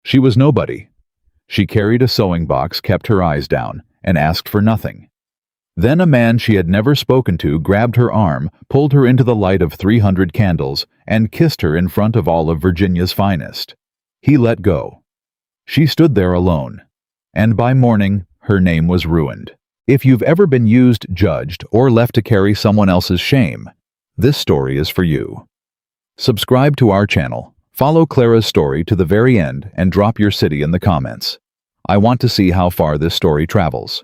She was nobody. She carried a sewing box, kept her eyes down, and asked for nothing. Then a man she had never spoken to grabbed her arm, pulled her into the light of 300 candles, and kissed her in front of all of Virginia's finest. He let go. She stood there alone. And by morning, her name was ruined. If you've ever been used, judged, or left to carry someone else's shame, this story is for you. Subscribe to our channel, follow Clara's story to the very end, and drop your city in the comments. I want to see how far this story travels.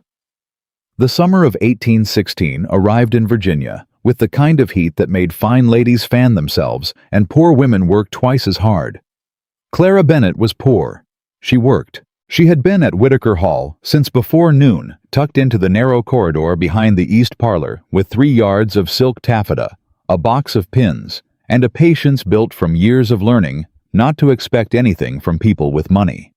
The summer of 1816 arrived in Virginia with the kind of heat that made fine ladies fan themselves and poor women work twice as hard. Clara Bennett was poor. She worked. She had been at Whitaker Hall since before noon, tucked into the narrow corridor behind the east parlor with 3 yards of silk taffeta, a box of pins, and a patience built from years of learning not to expect anything from people with money.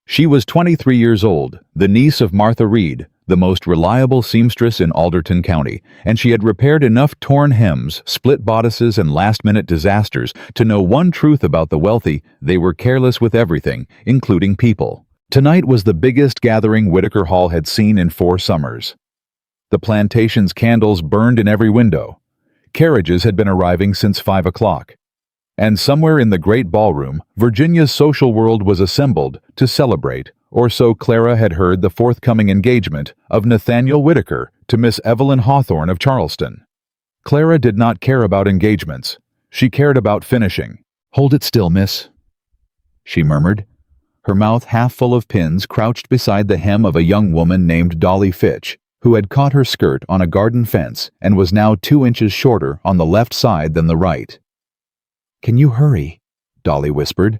She was 23 years old, the niece of Martha Reed, the most reliable seamstress in Alderton County, and she had repaired enough torn hems, split bodices, and last-minute disasters to know one truth about the wealthy: they were careless with everything, including people. Tonight was the biggest gathering Whitaker Hall had seen in 4 summers. The plantation's candles burned in every window. Carriages had been arriving since 5 o'clock. And somewhere in the great ballroom, Virginia's social world was assembled to celebrate, or so Clara had heard, the forthcoming engagement of Nathaniel Whitaker to Miss Evelyn Hawthorne of Charleston. Clara did not care about engagements. She cared about finishing. "Hold it still, miss," she murmured. Her mouth half full of pins, crouched beside the hem of a young woman named Dolly Fitch, who had caught her skirt on a garden fence and was now 2 inches shorter on the left side than the right. "Can you hurry?" Dolly whispered.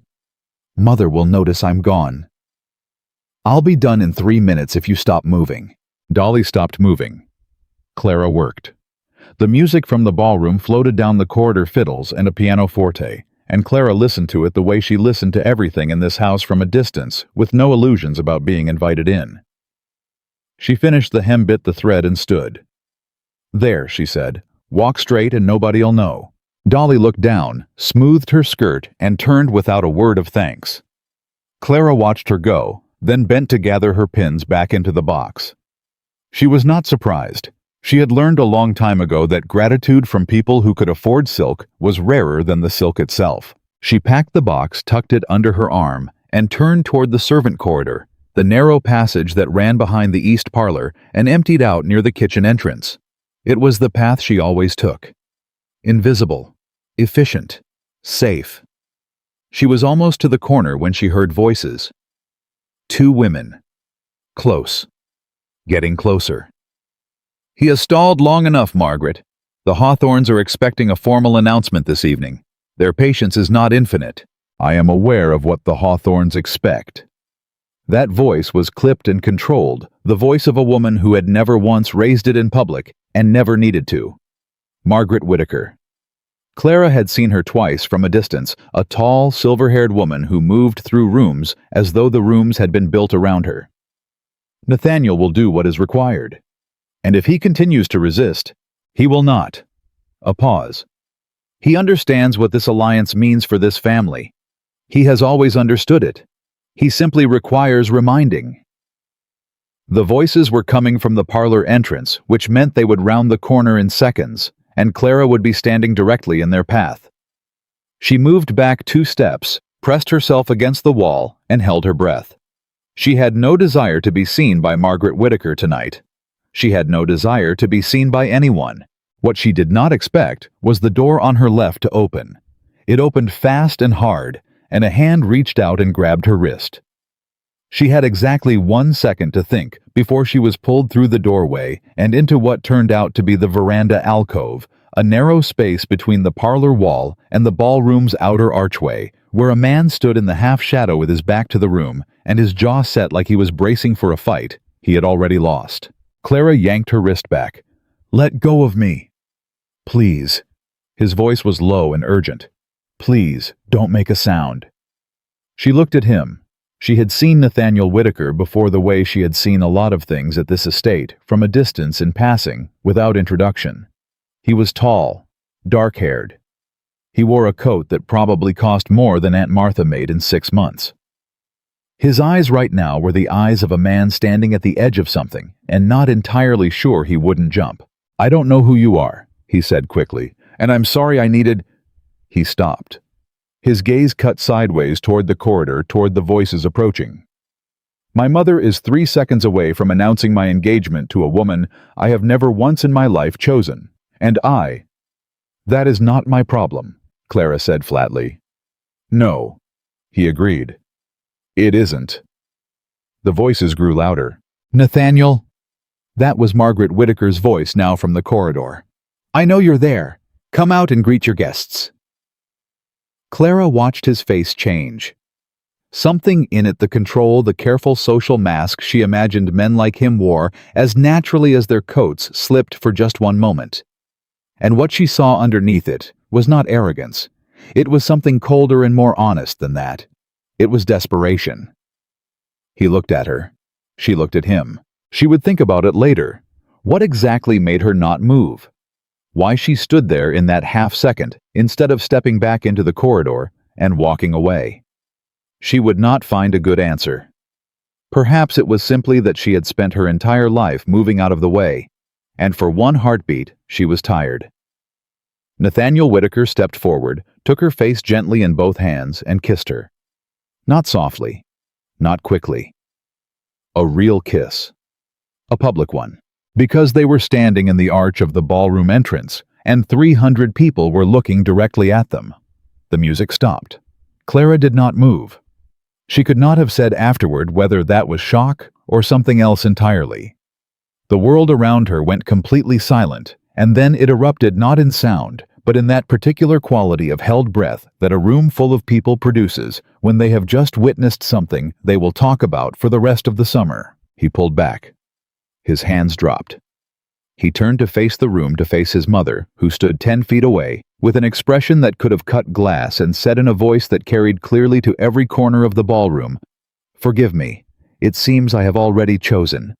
"Mother will notice I'm gone." "I'll be done in 3 minutes if you stop moving." Dolly stopped moving. Clara worked. The music from the ballroom floated down the corridor, fiddles and a pianoforte, and Clara listened to it the way she listened to everything in this house from a distance, with no illusions about being invited in. She finished the hem, bit the thread, and stood. "There," she said. "Walk straight and nobody'll know." Dolly looked down, smoothed her skirt, and turned without a word of thanks. Clara watched her go, then bent to gather her pins back into the box. She was not surprised. She had learned a long time ago that gratitude from people who could afford silk was rarer than the silk itself. She packed the box, tucked it under her arm, and turned toward the servant corridor, the narrow passage that ran behind the east parlor and emptied out near the kitchen entrance. It was the path she always took. Invisible. Efficient. Safe. She was almost to the corner when she heard voices. 2 women. Close. Getting closer. "He has stalled long enough, Margaret. The Hawthorns are expecting a formal announcement this evening. Their patience is not infinite. I am aware of what the Hawthorns expect." That voice was clipped and controlled, the voice of a woman who had never once raised it in public and never needed to. Margaret Whitaker. Clara had seen her twice from a distance, a tall, silver-haired woman who moved through rooms as though the rooms had been built around her. "Nathaniel will do what is required. And if he continues to resist, he will not." A pause. "He understands what this alliance means for this family. He has always understood it. He simply requires reminding." The voices were coming from the parlor entrance, which meant they would round the corner in seconds, and Clara would be standing directly in their path. She moved back 2 steps, pressed herself against the wall, and held her breath. She had no desire to be seen by Margaret Whitaker tonight. She had no desire to be seen by anyone. What she did not expect was the door on her left to open. It opened fast and hard, and a hand reached out and grabbed her wrist. She had exactly 1 second to think before she was pulled through the doorway and into what turned out to be the veranda alcove, a narrow space between the parlor wall and the ballroom's outer archway, where a man stood in the half-shadow with his back to the room and his jaw set like he was bracing for a fight he had already lost. Clara yanked her wrist back. "Let go of me. Please." His voice was low and urgent. "Please, don't make a sound." She looked at him. She had seen Nathaniel Whitaker before, the way she had seen a lot of things at this estate, from a distance, in passing, without introduction. He was tall, dark-haired. He wore a coat that probably cost more than Aunt Martha made in 6 months. His eyes right now were the eyes of a man standing at the edge of something and not entirely sure he wouldn't jump. "I don't know who you are," he said quickly, "and I'm sorry I needed—" He stopped. His gaze cut sideways toward the corridor, toward the voices approaching. "My mother is 3 seconds away from announcing my engagement to a woman I have never once in my life chosen. And That is not my problem," Clara said flatly. "No," he agreed. "It isn't." The voices grew louder. "Nathaniel?" That was Margaret Whittaker's voice now from the corridor. "I know you're there. Come out and greet your guests." Clara watched his face change. Something in it, the control, the careful social mask she imagined men like him wore as naturally as their coats, slipped for just one moment. And what she saw underneath it was not arrogance. It was something colder and more honest than that. It was desperation. He looked at her. She looked at him. She would think about it later. What exactly made her not move? Why she stood there in that half-second instead of stepping back into the corridor and walking away? She would not find a good answer. Perhaps it was simply that she had spent her entire life moving out of the way, and for one heartbeat she was tired. Nathaniel Whittaker stepped forward, took her face gently in both hands, and kissed her. Not softly, not quickly. A real kiss. A public one. Because they were standing in the arch of the ballroom entrance, and 300 people were looking directly at them. The music stopped. Clara did not move. She could not have said afterward whether that was shock or something else entirely. The world around her went completely silent, and then it erupted not in sound, but in that particular quality of held breath that a room full of people produces when they have just witnessed something they will talk about for the rest of the summer. He pulled back. His hands dropped. He turned to face the room, to face his mother, who stood 10 feet away, with an expression that could have cut glass, and said in a voice that carried clearly to every corner of the ballroom, "Forgive me. It seems I have already chosen."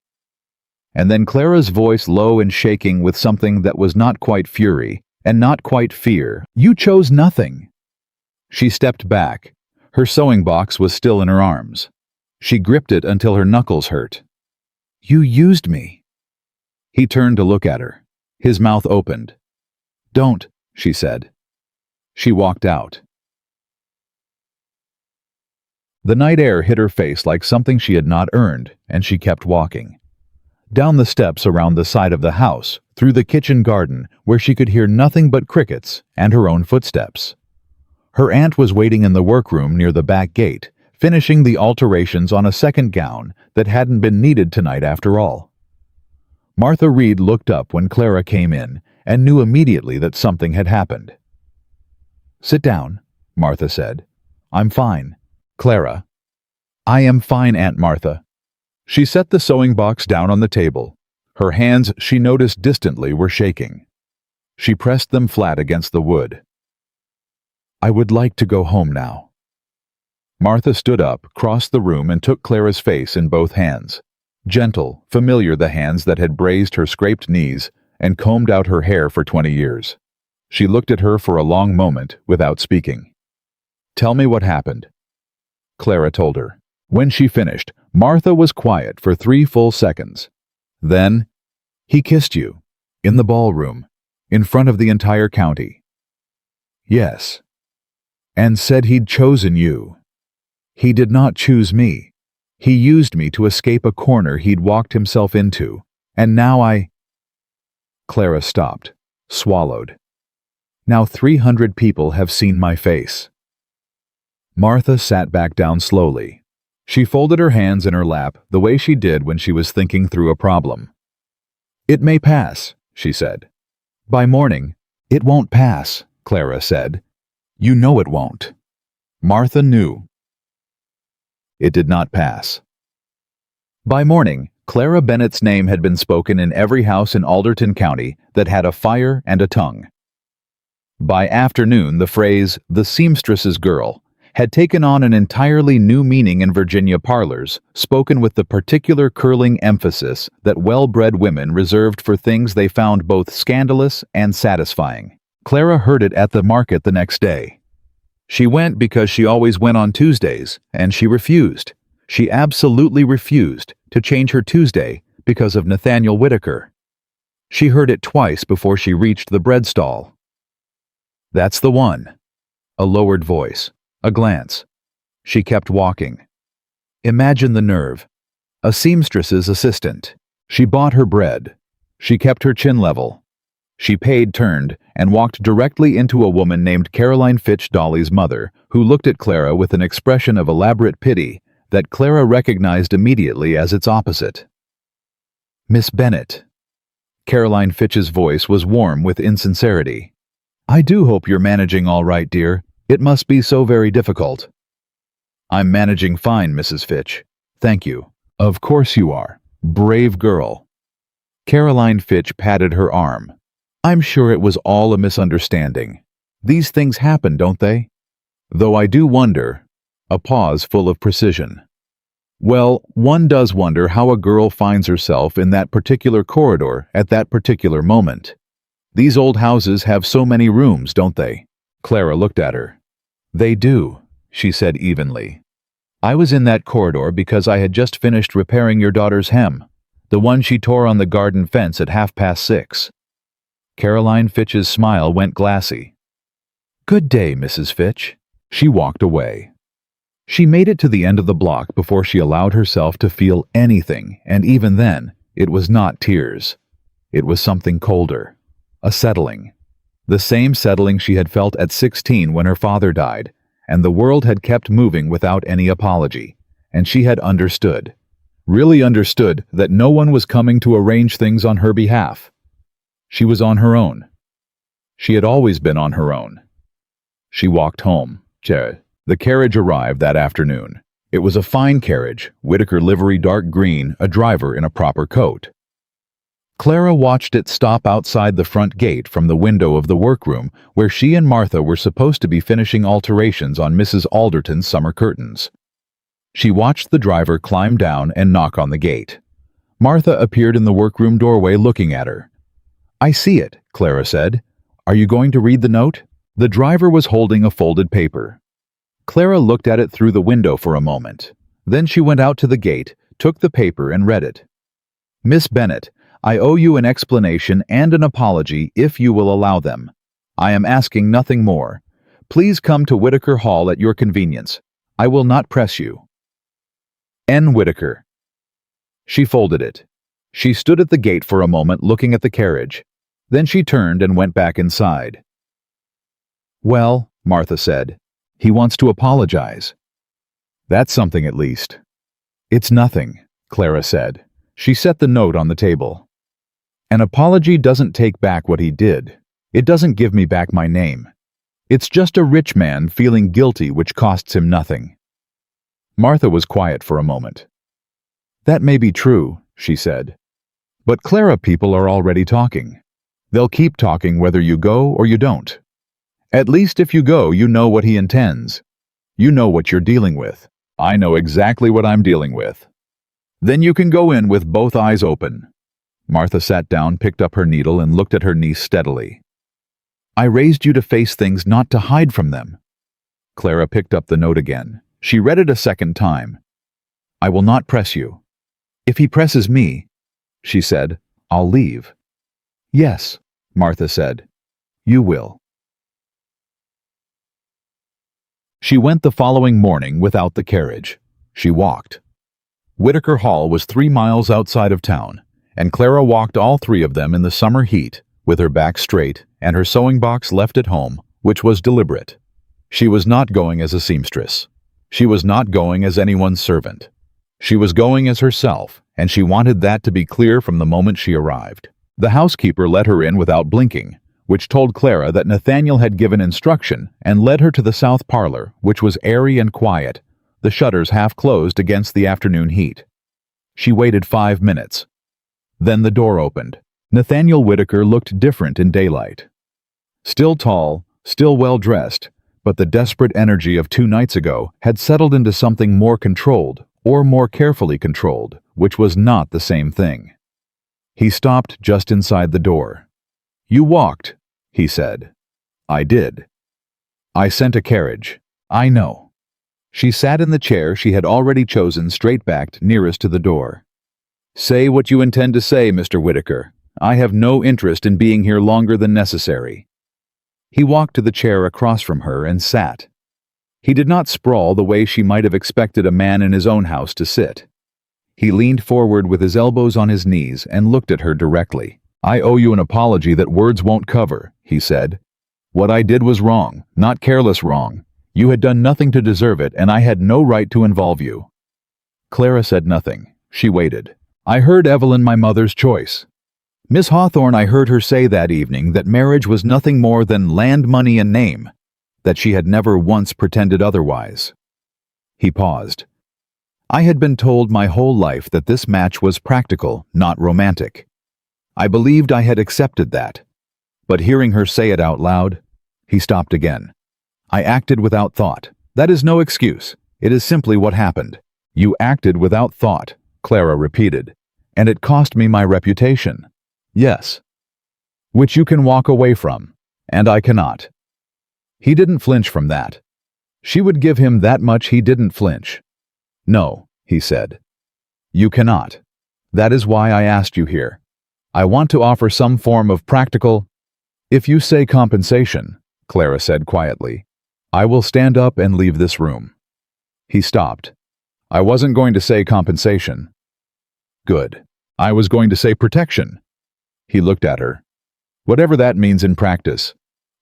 And then Clara's voice, low and shaking with something that was not quite fury, and not quite fear, "You chose nothing." She stepped back. Her sewing box was still in her arms. She gripped it until her knuckles hurt. "You used me." He turned to look at her. His mouth opened. "Don't," she said. She walked out. The night air hit her face like something she had not earned, and she kept walking. Down the steps around the side of the house, through the kitchen garden, where she could hear nothing but crickets and her own footsteps. Her aunt was waiting in the workroom near the back gate, finishing the alterations on a second gown that hadn't been needed tonight after all. Martha Reed looked up when Clara came in and knew immediately that something had happened. "Sit down," Martha said. "I'm fine." "Clara." "I am fine, Aunt Martha." She set the sewing box down on the table. Her hands, she noticed distantly, were shaking. She pressed them flat against the wood. "I would like to go home now." Martha stood up, crossed the room, and took Clara's face in both hands. Gentle, familiar, the hands that had brazed her scraped knees and combed out her hair for 20 years. She looked at her for a long moment without speaking. "Tell me what happened." Clara told her. When she finished, Martha was quiet for 3 full seconds. Then, "He kissed you, in the ballroom, in front of the entire county." "Yes." "And said he'd chosen you." "He did not choose me. He used me to escape a corner he'd walked himself into, and now I—" Clara stopped, swallowed. "Now 300 people have seen my face." Martha sat back down slowly. She folded her hands in her lap the way she did when she was thinking through a problem. "It may pass," she said. "By morning." "It won't pass," Clara said. "You know it won't." Martha knew. It did not pass. By morning, Clara Bennett's name had been spoken in every house in Alderton County that had a fire and a tongue. By afternoon, the phrase, "the seamstress's girl," had taken on an entirely new meaning in Virginia parlors, spoken with the particular curling emphasis that well-bred women reserved for things they found both scandalous and satisfying. Clara heard it at the market the next day. She went because she always went on Tuesdays, and she refused. She absolutely refused to change her Tuesday because of Nathaniel Whitaker. She heard it twice before she reached the bread stall. "That's the one." A lowered voice, a glance. She kept walking. Imagine the nerve. A seamstress's assistant. She bought her bread. She kept her chin level. She paid, turned, and walked directly into a woman named Caroline Fitch, Dolly's mother, who looked at Clara with an expression of elaborate pity that Clara recognized immediately as its opposite. "Miss Bennett." Caroline Fitch's voice was warm with insincerity. "I do hope you're managing all right, dear. It must be so very difficult." "I'm managing fine, Mrs. Fitch. Thank you." "Of course you are. Brave girl." Caroline Fitch patted her arm. "I'm sure it was all a misunderstanding. These things happen, don't they? Though I do wonder." A pause full of precision. "Well, one does wonder how a girl finds herself in that particular corridor at that particular moment. These old houses have so many rooms, don't they?" Clara looked at her. "They do," she said evenly. "I was in that corridor because I had just finished repairing your daughter's hem, the one she tore on the garden fence at 6:30. Caroline Fitch's smile went glassy. "Good day, Mrs. Fitch." She walked away. She made it to the end of the block before she allowed herself to feel anything, and even then, it was not tears. It was something colder. A settling. The same settling she had felt at 16 when her father died, and the world had kept moving without any apology, and she had understood. Really understood that no one was coming to arrange things on her behalf. She was on her own. She had always been on her own. She walked home. The carriage arrived that afternoon. It was a fine carriage, Whitaker livery dark green, a driver in a proper coat. Clara watched it stop outside the front gate from the window of the workroom where she and Martha were supposed to be finishing alterations on Mrs. Alderton's summer curtains. She watched the driver climb down and knock on the gate. Martha appeared in the workroom doorway looking at her. "I see it," Clara said. "Are you going to read the note?" The driver was holding a folded paper. Clara looked at it through the window for a moment. Then she went out to the gate, took the paper and read it. "Miss Bennett, I owe you an explanation and an apology if you will allow them. I am asking nothing more. Please come to Whitaker Hall at your convenience. I will not press you. N. Whitaker." She folded it. She stood at the gate for a moment looking at the carriage. Then she turned and went back inside. "Well," Martha said, "he wants to apologize." "That's something at least." "It's nothing," Clara said. She set the note on the table. "An apology doesn't take back what he did. It doesn't give me back my name. It's just a rich man feeling guilty which costs him nothing." Martha was quiet for a moment. "That may be true," she said. "But Clara, people are already talking. They'll keep talking whether you go or you don't. At least if you go, you know what he intends. You know what you're dealing with. I know exactly what I'm dealing with. Then you can go in with both eyes open." Martha sat down, picked up her needle, and looked at her niece steadily. "I raised you to face things, not to hide from them." Clara picked up the note again. She read it a second time. "I will not press you. If he presses me," she said, "I'll leave." "Yes," Martha said, "you will." She went the following morning without the carriage. She walked. Whitaker Hall was 3 miles outside of town, and Clara walked all 3 of them in the summer heat, with her back straight and her sewing box left at home, which was deliberate. She was not going as a seamstress. She was not going as anyone's servant. She was going as herself, and she wanted that to be clear from the moment she arrived. The housekeeper let her in without blinking, which told Clara that Nathaniel had given instruction and led her to the south parlor, which was airy and quiet, the shutters half closed against the afternoon heat. She waited 5 minutes. Then the door opened. Nathaniel Whitaker looked different in daylight. Still tall, still well-dressed, but the desperate energy of 2 nights ago had settled into something more controlled, or more carefully controlled, which was not the same thing. He stopped just inside the door. "You walked," he said. "I did." "I sent a carriage. I know." She sat in the chair she had already chosen, straight-backed, nearest to the door. "Say what you intend to say, Mr. Whitaker. I have no interest in being here longer than necessary." He walked to the chair across from her and sat. He did not sprawl the way she might have expected a man in his own house to sit. He leaned forward with his elbows on his knees and looked at her directly. "I owe you an apology that words won't cover," he said. "What I did was wrong, not careless wrong. You had done nothing to deserve it, and I had no right to involve you." Clara said nothing. She waited. "I heard Evelyn my mother's choice. Miss Hawthorne, I heard her say that evening that marriage was nothing more than land, money, and name, that she had never once pretended otherwise." He paused. "I had been told my whole life that this match was practical, not romantic. I believed I had accepted that. But hearing her say it out loud..." He stopped again. "I acted without thought. That is no excuse. It is simply what happened." "You acted without thought," Clara repeated. "And it cost me my reputation." "Yes." "Which you can walk away from. And I cannot." He didn't flinch from that. She would give him that much. He didn't flinch. "No," he said. "You cannot. That is why I asked you here. I want to offer some form of practical..." "If you say compensation," Clara said quietly, "I will stand up and leave this room." He stopped. "I wasn't going to say compensation." "Good. I was going to say protection." He looked at her. "Whatever that means in practice.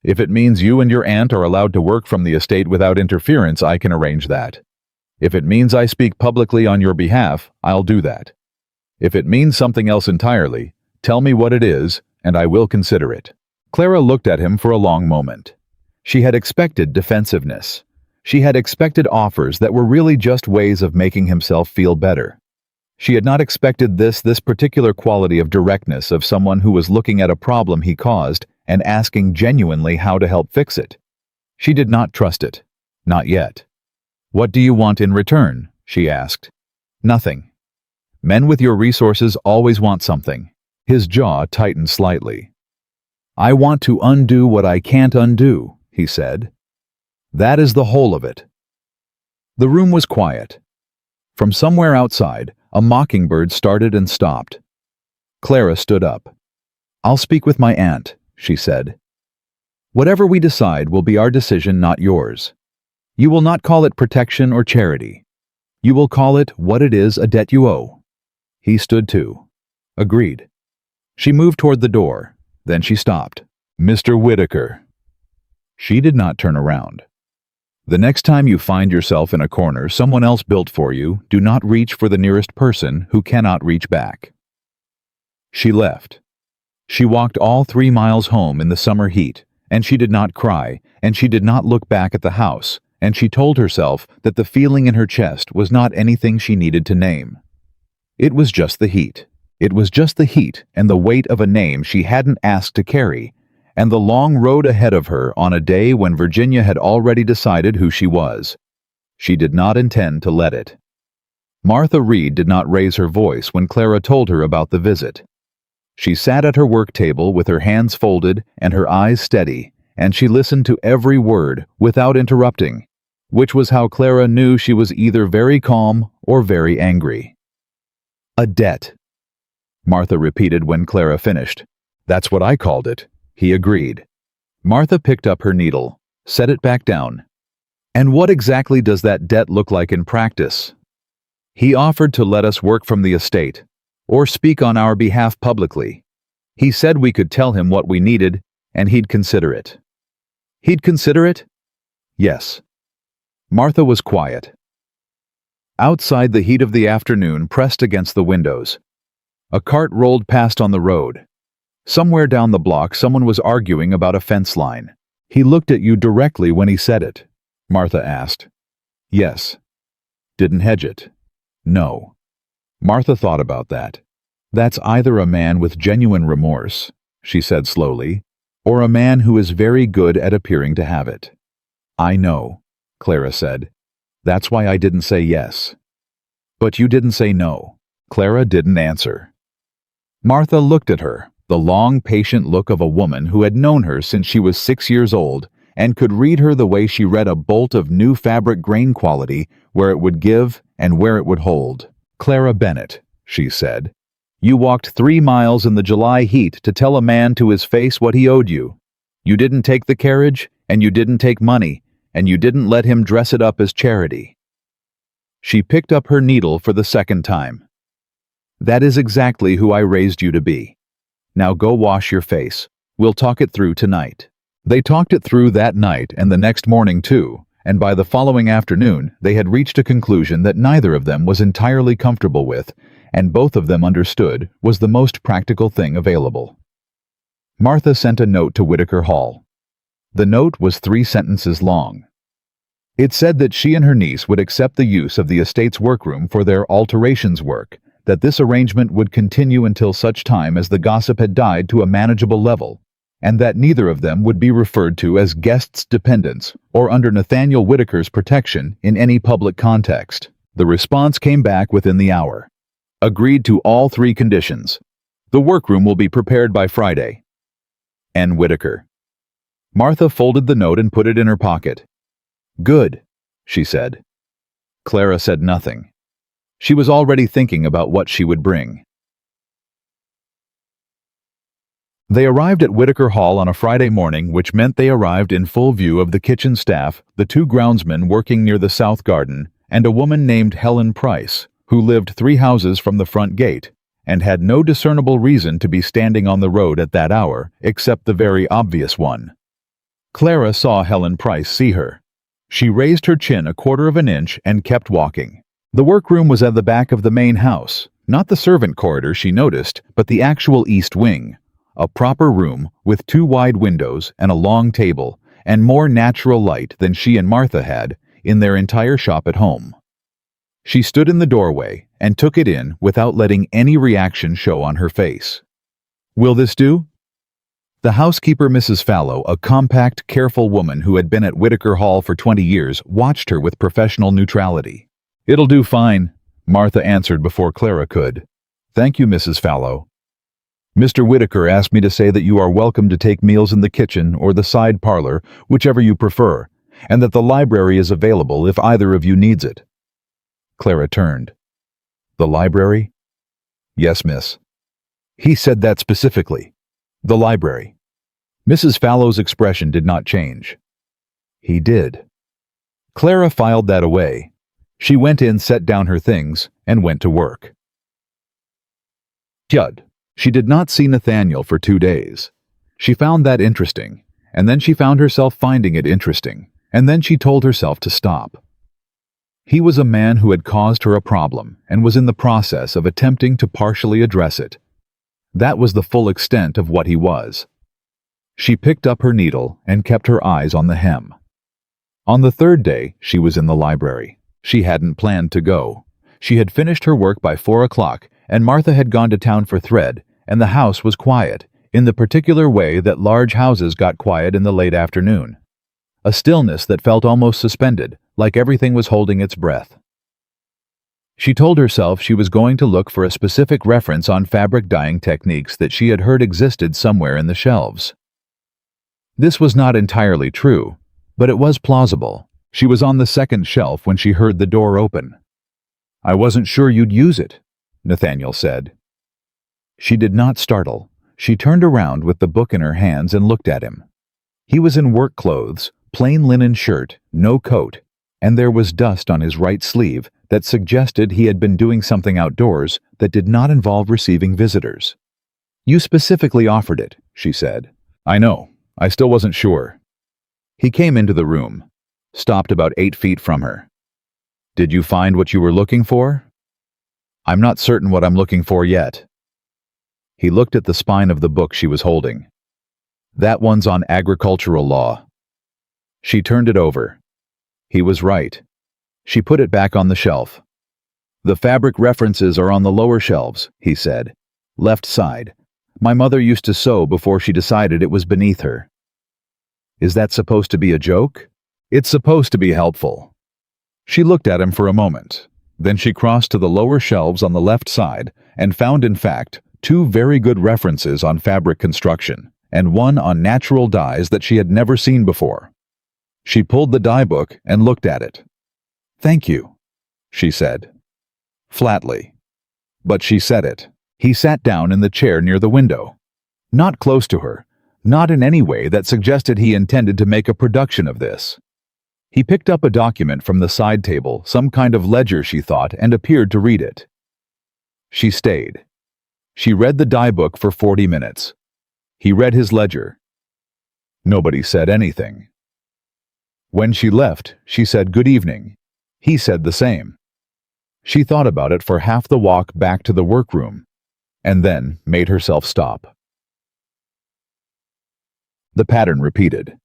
If it means you and your aunt are allowed to work from the estate without interference, I can arrange that. If it means I speak publicly on your behalf, I'll do that. If it means something else entirely, tell me what it is, and I will consider it." Clara looked at him for a long moment. She had expected defensiveness. She had expected offers that were really just ways of making himself feel better. She had not expected this particular quality of directness of someone who was looking at a problem he caused and asking genuinely how to help fix it. She did not trust it. Not yet. "What do you want in return?" she asked. "Nothing. Men with your resources always want something." His jaw tightened slightly. "I want to undo what I can't undo," he said. "That is the whole of it." The room was quiet. From somewhere outside, a mockingbird started and stopped. Clara stood up. "I'll speak with my aunt," she said. "Whatever we decide will be our decision, not yours. You will not call it protection or charity. You will call it what it is, a debt you owe." He stood too. "Agreed." She moved toward the door. Then she stopped. "Mr. Whitaker." She did not turn around. "The next time you find yourself in a corner someone else built for you, do not reach for the nearest person who cannot reach back." She left. She walked all 3 miles home in the summer heat, and she did not cry, and she did not look back at the house, and she told herself that the feeling in her chest was not anything she needed to name. It was just the heat. It was just the heat and the weight of a name she hadn't asked to carry, and the long road ahead of her on a day when Virginia had already decided who she was. She did not intend to let it. Martha Reed did not raise her voice when Clara told her about the visit. She sat at her work table with her hands folded and her eyes steady, and she listened to every word without interrupting, which was how Clara knew she was either very calm or very angry. "A debt," Martha repeated when Clara finished. "That's what I called it," he agreed. Martha picked up her needle, set it back down. "And what exactly does that debt look like in practice?" "He offered to let us work from the estate, or speak on our behalf publicly. He said we could tell him what we needed, and he'd consider it." "He'd consider it?" "Yes." Martha was quiet. Outside, the heat of the afternoon pressed against the windows. A cart rolled past on the road. Somewhere down the block someone was arguing about a fence line. "He looked at you directly when he said it?" Martha asked. "Yes." "Didn't hedge it?" "No." Martha thought about that. "That's either a man with genuine remorse," she said slowly, "or a man who is very good at appearing to have it." "I know," Clara said. "That's why I didn't say yes." "But you didn't say no." Clara didn't answer. Martha looked at her, the long, patient look of a woman who had known her since she was 6 years old and could read her the way she read a bolt of new fabric grain quality, where it would give and where it would hold. "Clara Bennett," she said, "you walked 3 miles in the July heat to tell a man to his face what he owed you. You didn't take the carriage, and you didn't take money, and you didn't let him dress it up as charity." She picked up her needle for the second time. "That is exactly who I raised you to be. Now go wash your face. We'll talk it through tonight." They talked it through that night and the next morning too, and by the following afternoon they had reached a conclusion that neither of them was entirely comfortable with, and both of them understood was the most practical thing available. Martha sent a note to Whitaker Hall. The note was 3 sentences long. It said that she and her niece would accept the use of the estate's workroom for their alterations work, that this arrangement would continue until such time as the gossip had died to a manageable level, and that neither of them would be referred to as guests' dependents or under Nathaniel Whitaker's protection in any public context. The response came back within the hour. Agreed to all 3 conditions. The workroom will be prepared by Friday. N. Whitaker. Martha folded the note and put it in her pocket. "Good," she said. Clara said nothing. She was already thinking about what she would bring. They arrived at Whitaker Hall on a Friday morning, which meant they arrived in full view of the kitchen staff, the 2 groundsmen working near the south garden, and a woman named Helen Price, who lived 3 houses from the front gate, and had no discernible reason to be standing on the road at that hour, except the very obvious one. Clara saw Helen Price see her. She raised her chin 1/4 of an inch and kept walking. The workroom was at the back of the main house, not the servant corridor she noticed, but the actual east wing, a proper room with 2 wide windows and a long table, and more natural light than she and Martha had in their entire shop at home. She stood in the doorway and took it in without letting any reaction show on her face. "Will this do?" The housekeeper, Mrs. Fallow, a compact, careful woman who had been at Whitaker Hall for 20 years, watched her with professional neutrality. "It'll do fine," Martha answered before Clara could. "Thank you, Mrs. Fallow. Mr. Whitaker asked me to say that you are welcome to take meals in the kitchen or the side parlor, whichever you prefer, and that the library is available if either of you needs it." Clara turned. "The library?" "Yes, miss." "He said that specifically. The library." Mrs. Fallow's expression did not change. "He did." Clara filed that away. She went in, set down her things, and went to work. She did not see Nathaniel for 2 days. She found that interesting, and then she found herself finding it interesting, and then she told herself to stop. He was a man who had caused her a problem and was in the process of attempting to partially address it. That was the full extent of what he was. She picked up her needle and kept her eyes on the hem. On the 3rd day, she was in the library. She hadn't planned to go. She had finished her work by 4 o'clock, and Martha had gone to town for thread, and the house was quiet, in the particular way that large houses got quiet in the late afternoon. A stillness that felt almost suspended, like everything was holding its breath. She told herself she was going to look for a specific reference on fabric dyeing techniques that she had heard existed somewhere in the shelves. This was not entirely true, but it was plausible. She was on the 2nd shelf when she heard the door open. "I wasn't sure you'd use it," Nathaniel said. She did not startle. She turned around with the book in her hands and looked at him. He was in work clothes, plain linen shirt, no coat, and there was dust on his right sleeve that suggested he had been doing something outdoors that did not involve receiving visitors. "You specifically offered it," she said. "I know. I still wasn't sure." He came into the room, stopped about 8 feet from her. "Did you find what you were looking for?" "I'm not certain what I'm looking for yet." He looked at the spine of the book she was holding. "That one's on agricultural law." She turned it over. He was right. She put it back on the shelf. "The fabric references are on the lower shelves," he said. "Left side. My mother used to sew before she decided it was beneath her." "Is that supposed to be a joke?" "It's supposed to be helpful." She looked at him for a moment. Then she crossed to the lower shelves on the left side and found, in fact, 2 very good references on fabric construction, and one on natural dyes that she had never seen before. She pulled the die book and looked at it. "Thank you," she said. Flatly. But she said it. He sat down in the chair near the window. Not close to her, not in any way that suggested he intended to make a production of this. He picked up a document from the side table, some kind of ledger, she thought, and appeared to read it. She stayed. She read the die book for 40 minutes. He read his ledger. Nobody said anything. When she left, she said good evening. He said the same. She thought about it for half the walk back to the workroom, and then made herself stop. The pattern repeated.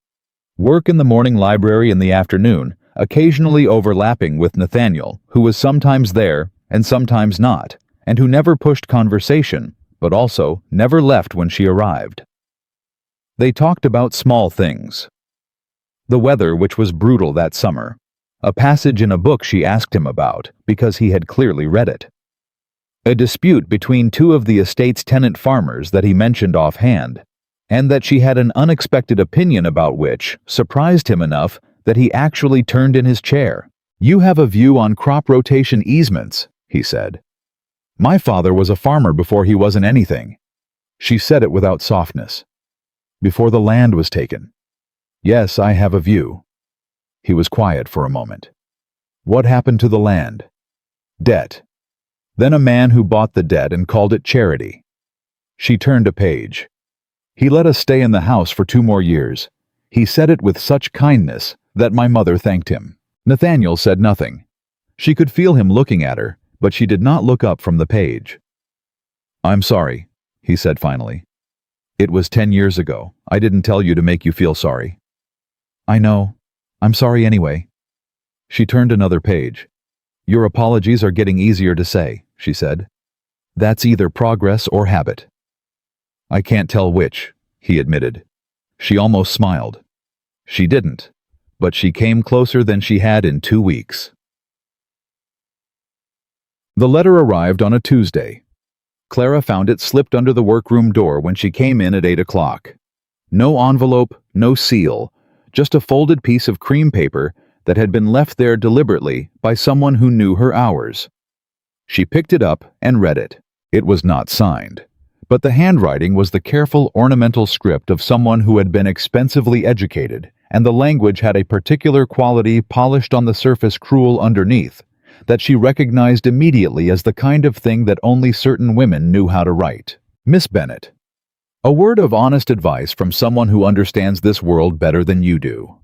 Work in the morning, library in the afternoon, occasionally overlapping with Nathaniel, who was sometimes there and sometimes not, and who never pushed conversation, but also never left when she arrived. They talked about small things. The weather, which was brutal that summer, a passage in a book she asked him about because he had clearly read it, a dispute between two of the estate's tenant farmers that he mentioned offhand, and that she had an unexpected opinion about which surprised him enough that he actually turned in his chair. "You have a view on crop rotation easements," he said. "My father was a farmer before he wasn't anything." She said it without softness. "Before the land was taken. Yes, I have a view." He was quiet for a moment. "What happened to the land?" "Debt. Then a man who bought the debt and called it charity." She turned a page. "He let us stay in the house for 2 more years. He said it with such kindness that my mother thanked him." Nathaniel said nothing. She could feel him looking at her, but she did not look up from the page. "I'm sorry," he said finally. "It was 10 years ago. I didn't tell you to make you feel sorry." "I know. I'm sorry anyway." She turned another page. "Your apologies are getting easier to say," she said. "That's either progress or habit." "I can't tell which," he admitted. She almost smiled. She didn't, but she came closer than she had in 2 weeks. The letter arrived on a Tuesday. Clara found it slipped under the workroom door when she came in at 8 o'clock. No envelope, no seal, just a folded piece of cream paper that had been left there deliberately by someone who knew her hours. She picked it up and read it. It was not signed, but the handwriting was the careful ornamental script of someone who had been expensively educated, and the language had a particular quality, polished on the surface, cruel underneath, that she recognized immediately as the kind of thing that only certain women knew how to write. "Miss Bennett. A word of honest advice from someone who understands this world better than you do.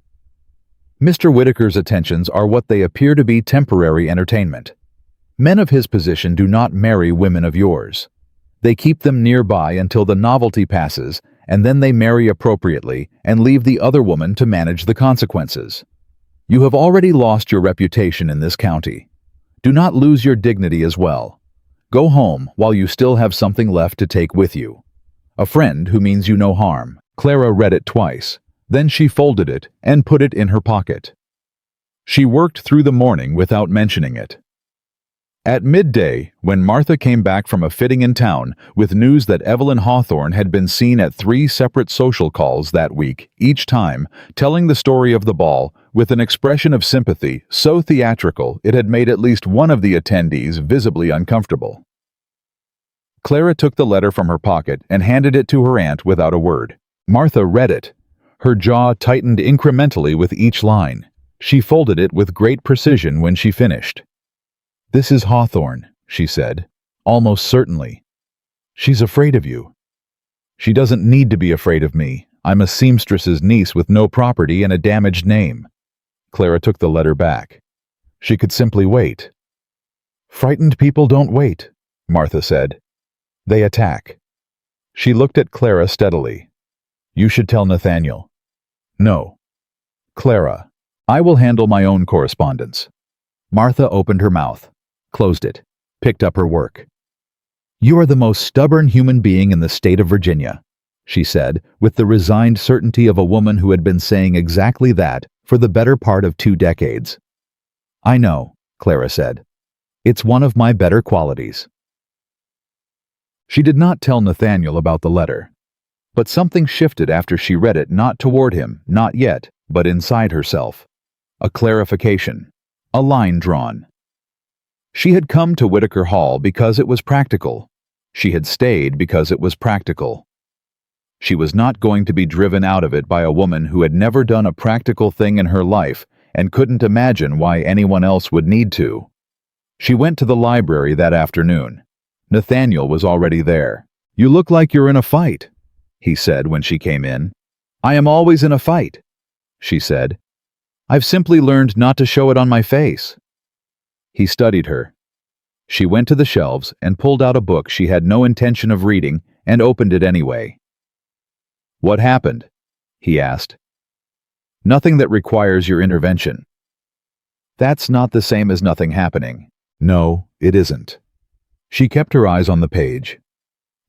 Mr. Whitaker's attentions are what they appear to be, temporary entertainment. Men of his position do not marry women of yours. They keep them nearby until the novelty passes, and then they marry appropriately and leave the other woman to manage the consequences. You have already lost your reputation in this county. Do not lose your dignity as well. Go home while you still have something left to take with you. A friend who means you no harm." Clara read it twice. Then she folded it and put it in her pocket. She worked through the morning without mentioning it. At midday, when Martha came back from a fitting in town with news that Evelyn Hawthorne had been seen at 3 separate social calls that week, each time telling the story of the ball with an expression of sympathy so theatrical it had made at least one of the attendees visibly uncomfortable, Clara took the letter from her pocket and handed it to her aunt without a word. Martha read it. Her jaw tightened incrementally with each line. She folded it with great precision when she finished. "This is Hawthorne," she said, "almost certainly. She's afraid of you." "She doesn't need to be afraid of me. I'm a seamstress's niece with no property and a damaged name." Clara took the letter back. She could simply wait. "Frightened people don't wait," Martha said. "They attack." She looked at Clara steadily. "You should tell Nathaniel." "No." "Clara, I will handle my own correspondence." Martha opened her mouth, closed it, picked up her work. "You are the most stubborn human being in the state of Virginia," she said, with the resigned certainty of a woman who had been saying exactly that for the better part of 2 decades. "I know," Clara said. "It's one of my better qualities." She did not tell Nathaniel about the letter, but something shifted after she read it, not toward him, not yet, but inside herself. A clarification. A line drawn. She had come to Whitaker Hall because it was practical. She had stayed because it was practical. She was not going to be driven out of it by a woman who had never done a practical thing in her life and couldn't imagine why anyone else would need to. She went to the library that afternoon. Nathaniel was already there. "You look like you're in a fight," he said when she came in. "I am always in a fight," she said. "I've simply learned not to show it on my face." He studied her. She went to the shelves and pulled out a book she had no intention of reading and opened it anyway. "What happened?" he asked. "Nothing that requires your intervention." "That's not the same as nothing happening." "No, it isn't." She kept her eyes on the page.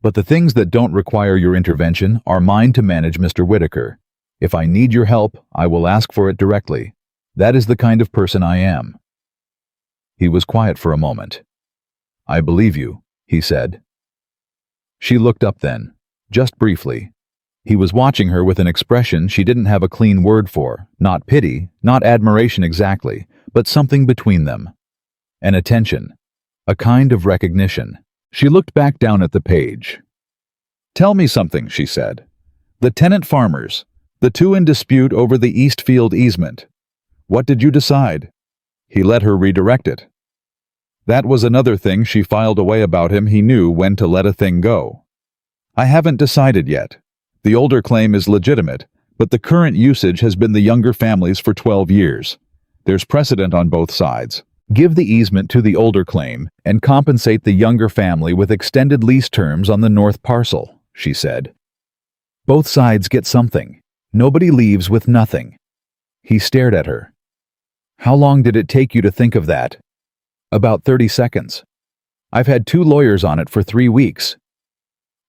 "But the things that don't require your intervention are mine to manage, Mr. Whitaker. If I need your help, I will ask for it directly. That is the kind of person I am." He was quiet for a moment. "I believe you," he said. She looked up then, just briefly. He was watching her with an expression she didn't have a clean word for, not pity, not admiration exactly, but something between them. An attention, a kind of recognition. She looked back down at the page. "Tell me something," she said. "The tenant farmers, the two in dispute over the Eastfield easement. What did you decide?" He let her redirect it. That was another thing she filed away about him. He knew when to let a thing go. "I haven't decided yet. The older claim is legitimate, but the current usage has been the younger family's for 12 years. There's precedent on both sides. Give the easement to the older claim and compensate the younger family with extended lease terms on the north parcel," she said. "Both sides get something. Nobody leaves with nothing." He stared at her. "How long did it take you to think of that?" "About 30 seconds. I've had 2 lawyers on it for 3 weeks.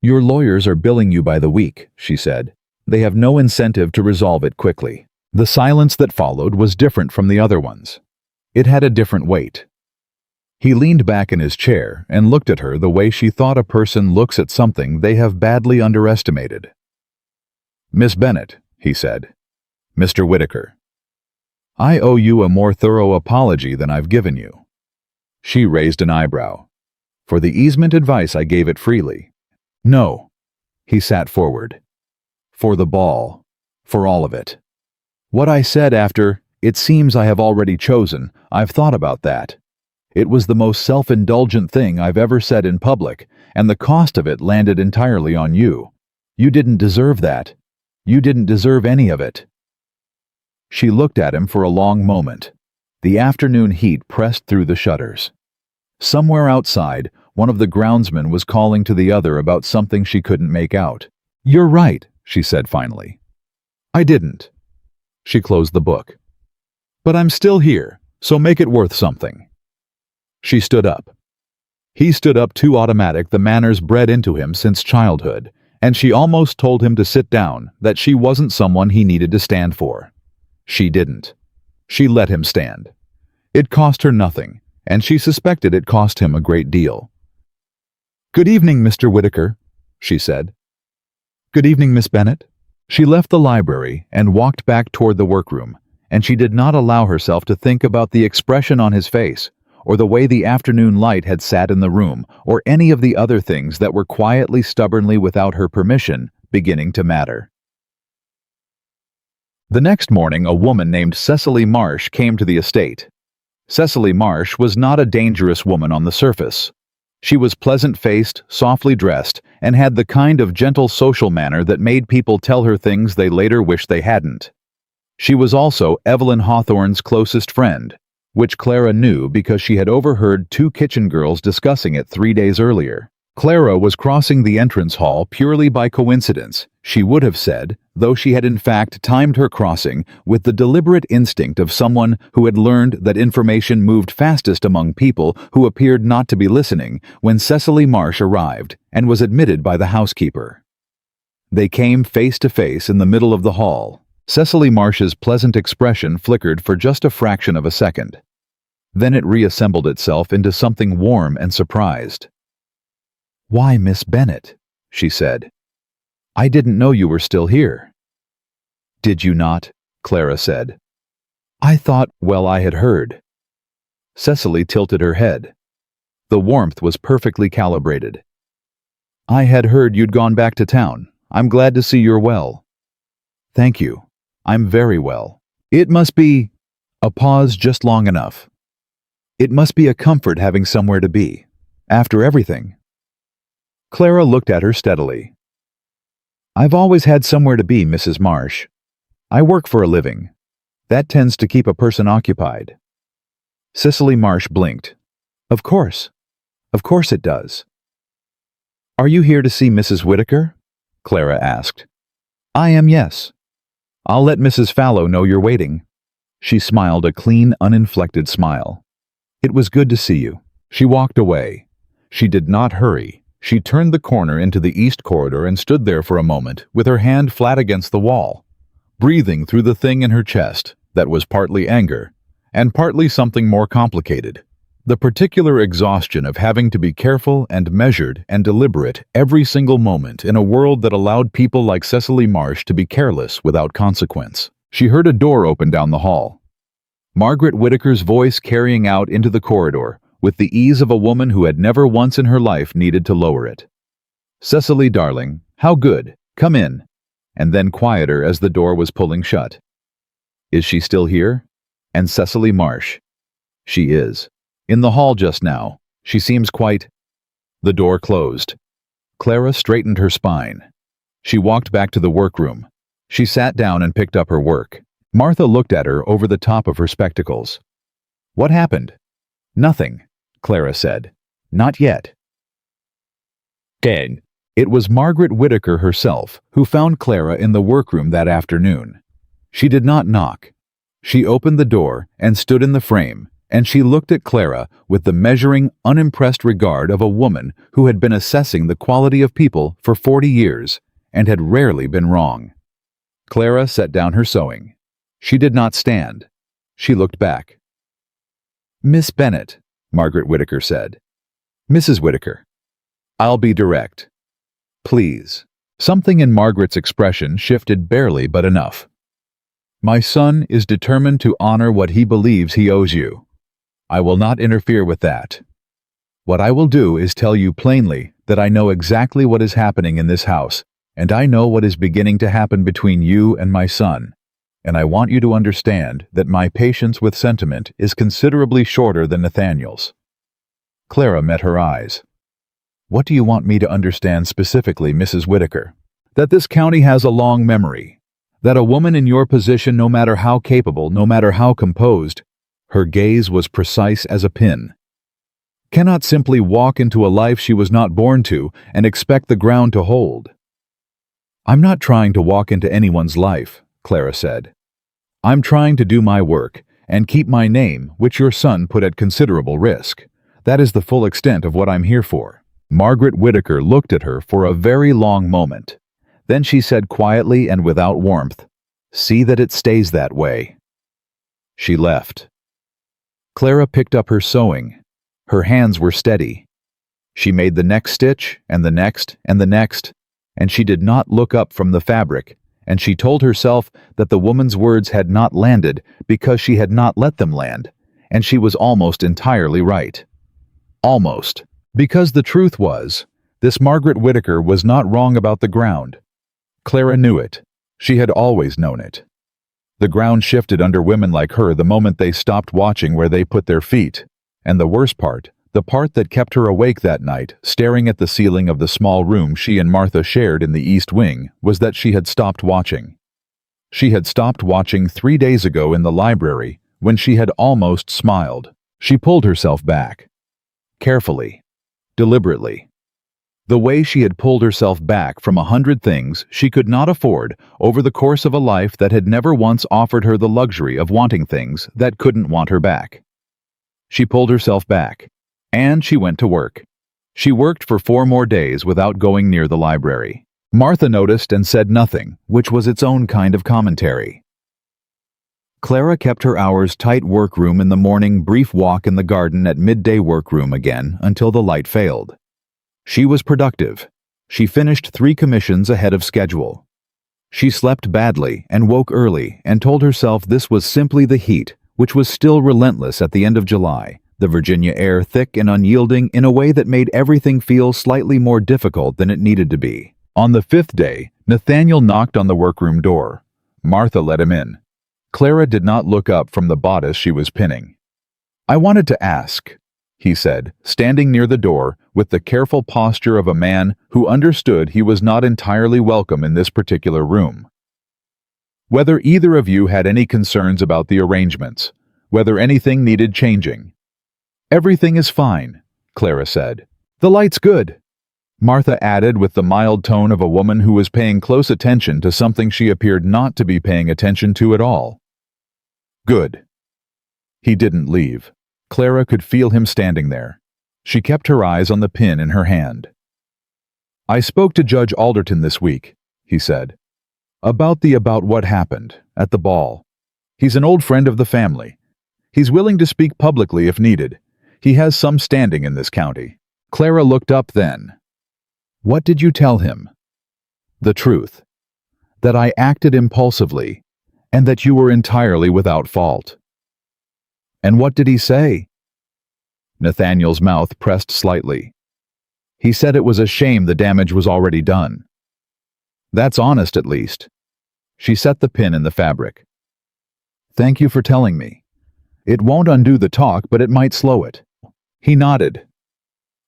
"Your lawyers are billing you by the week," she said. "They have no incentive to resolve it quickly." The silence that followed was different from the other ones. It had a different weight. He leaned back in his chair and looked at her the way she thought a person looks at something they have badly underestimated. "Miss Bennett," he said. "Mr. Whitaker. I owe you a more thorough apology than I've given you." She raised an eyebrow. "For the easement advice I gave it freely." "No." He sat forward. "For the ball. For all of it. What I said after, 'It seems I have already chosen,' I've thought about that. It was the most self-indulgent thing I've ever said in public, and the cost of it landed entirely on you. You didn't deserve that. You didn't deserve any of it." She looked at him for a long moment. The afternoon heat pressed through the shutters. Somewhere outside, one of the groundsmen was calling to the other about something she couldn't make out. "You're right," she said finally. "I didn't." She closed the book. "But I'm still here, so make it worth something." She stood up. He stood up too, automatic, the manners bred into him since childhood, and she almost told him to sit down, that she wasn't someone he needed to stand for. She didn't. She let him stand. It cost her nothing, and she suspected it cost him a great deal. "Good evening, Mr. Whitaker," she said. "Good evening, Miss Bennett." She left the library and walked back toward the workroom, and she did not allow herself to think about the expression on his face, or the way the afternoon light had sat in the room, or any of the other things that were quietly, stubbornly, without her permission, beginning to matter. The next morning, a woman named Cecily Marsh came to the estate. Cecily Marsh was not a dangerous woman on the surface. She was pleasant-faced, softly dressed, and had the kind of gentle social manner that made people tell her things they later wished they hadn't. She was also Evelyn Hawthorne's closest friend, which Clara knew because she had overheard 2 kitchen girls discussing it 3 days earlier. Clara was crossing the entrance hall purely by coincidence, she would have said, though she had in fact timed her crossing with the deliberate instinct of someone who had learned that information moved fastest among people who appeared not to be listening when Cecily Marsh arrived and was admitted by the housekeeper. They came face to face in the middle of the hall. Cecily Marsh's pleasant expression flickered for just a fraction of a second. Then it reassembled itself into something warm and surprised. "Why, Miss Bennett," she said. "I didn't know you were still here." "Did you not?" Clara said. I thought, well, I had heard. Cecily tilted her head. The warmth was perfectly calibrated. I had heard you'd gone back to town. I'm glad to see you're well. Thank you. I'm very well. It must be... A pause just long enough. It must be a comfort having somewhere to be. After everything. Clara looked at her steadily. I've always had somewhere to be, Mrs. Marsh. I work for a living. That tends to keep a person occupied. Cecily Marsh blinked. Of course. Of course it does. Are you here to see Mrs. Whittaker? Clara asked. I am, yes. I'll let Mrs. Fallow know you're waiting. She smiled a clean, uninflected smile. It was good to see you. She walked away. She did not hurry. She turned the corner into the east corridor and stood there for a moment with her hand flat against the wall, breathing through the thing in her chest that was partly anger and partly something more complicated. The particular exhaustion of having to be careful and measured and deliberate every single moment in a world that allowed people like Cecily Marsh to be careless without consequence. She heard a door open down the hall. Margaret Whittaker's voice carrying out into the corridor with the ease of a woman who had never once in her life needed to lower it. Cecily, darling, how good. Come in. And then quieter as the door was pulling shut. Is she still here? And Cecily Marsh. She is. In the hall just now. She seems quite... The door closed. Clara straightened her spine. She walked back to the workroom. She sat down and picked up her work. Martha looked at her over the top of her spectacles. What happened? Nothing, Clara said. Not yet. Dead. It was Margaret Whittaker herself who found Clara in the workroom that afternoon. She did not knock. She opened the door and stood in the frame, and she looked at Clara with the measuring, unimpressed regard of a woman who had been assessing the quality of people for 40 years and had rarely been wrong. Clara set down her sewing. She did not stand. She looked back. Miss Bennett, Margaret Whittaker said. Mrs. Whittaker. I'll be direct. Please. Something in Margaret's expression shifted barely but enough. My son is determined to honor what he believes he owes you. I will not interfere with that. What I will do is tell you plainly that I know exactly what is happening in this house, and I know what is beginning to happen between you and my son, and I want you to understand that my patience with sentiment is considerably shorter than Nathaniel's. Clara met her eyes. What do you want me to understand specifically, Mrs. Whittaker? That this county has a long memory. That a woman in your position, no matter how capable, no matter how composed, her gaze was precise as a pin, cannot simply walk into a life she was not born to and expect the ground to hold. I'm not trying to walk into anyone's life, Clara said. I'm trying to do my work and keep my name, which your son put at considerable risk. That is the full extent of what I'm here for. Margaret Whittaker looked at her for a very long moment. Then she said quietly and without warmth, See that it stays that way. She left. Clara picked up her sewing. Her hands were steady. She made the next stitch, and the next, and the next, and she did not look up from the fabric, and she told herself that the woman's words had not landed because she had not let them land, and she was almost entirely right. Almost. Because the truth was, this Margaret Whittaker was not wrong about the ground. Clara knew it. She had always known it. The ground shifted under women like her the moment they stopped watching where they put their feet, and the worst part, the part that kept her awake that night, staring at the ceiling of the small room she and Martha shared in the East Wing, was that she had stopped watching. She had stopped watching 3 days ago in the library, when she had almost smiled. She pulled herself back. Carefully. Deliberately. The way she had pulled herself back from 100 things she could not afford over the course of a life that had never once offered her the luxury of wanting things that couldn't want her back. She pulled herself back. And she went to work. She worked for 4 more days without going near the library. Martha noticed and said nothing, which was its own kind of commentary. Clara kept her hours tight workroom in the morning, brief walk in the garden at midday workroom again until the light failed. She was productive. She finished 3 commissions ahead of schedule. She slept badly and woke early and told herself this was simply the heat, which was still relentless at the end of July, the Virginia air thick and unyielding in a way that made everything feel slightly more difficult than it needed to be. On the fifth day, Nathaniel knocked on the workroom door. Martha let him in. Clara did not look up from the bodice she was pinning. "I wanted to ask," he said, standing near the door with the careful posture of a man who understood he was not entirely welcome in this particular room. "Whether either of you had any concerns about the arrangements, whether anything needed changing." "Everything is fine," Clara said. "The light's good," Martha added with the mild tone of a woman who was paying close attention to something she appeared not to be paying attention to at all. "Good." He didn't leave. Clara could feel him standing there. She kept her eyes on the pin in her hand. "I spoke to Judge Alderton this week," he said, about what happened at the ball. He's an old friend of the family. He's willing to speak publicly if needed. He has some standing in this county." Clara looked up then. "What did you tell him?" "The truth. That I acted impulsively, and that you were entirely without fault." "And what did he say?" Nathaniel's mouth pressed slightly. "He said it was a shame the damage was already done." "That's honest, at least." She set the pin in the fabric. "Thank you for telling me. It won't undo the talk, but it might slow it." He nodded.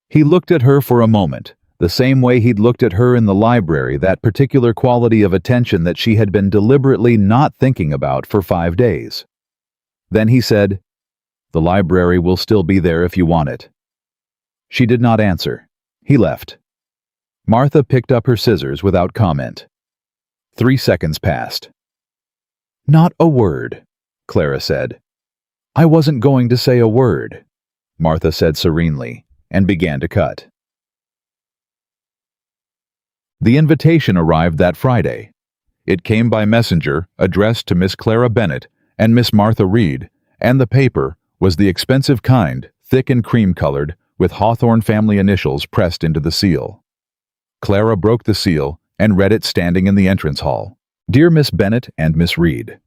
He looked at her for a moment, the same way he'd looked at her in the library, that particular quality of attention that she had been deliberately not thinking about for 5 days. Then he said, "The library will still be there if you want it." She did not answer. He left. Martha picked up her scissors without comment. 3 seconds passed. "Not a word," Clara said. "I wasn't going to say a word," Martha said serenely, and began to cut. The invitation arrived that Friday. It came by messenger, addressed to Miss Clara Bennett and Miss Martha Reed, and the paper was the expensive kind, thick and cream-colored, with Hawthorne family initials pressed into the seal. Clara broke the seal and read it standing in the entrance hall. "Dear Miss Bennett and Miss Reed,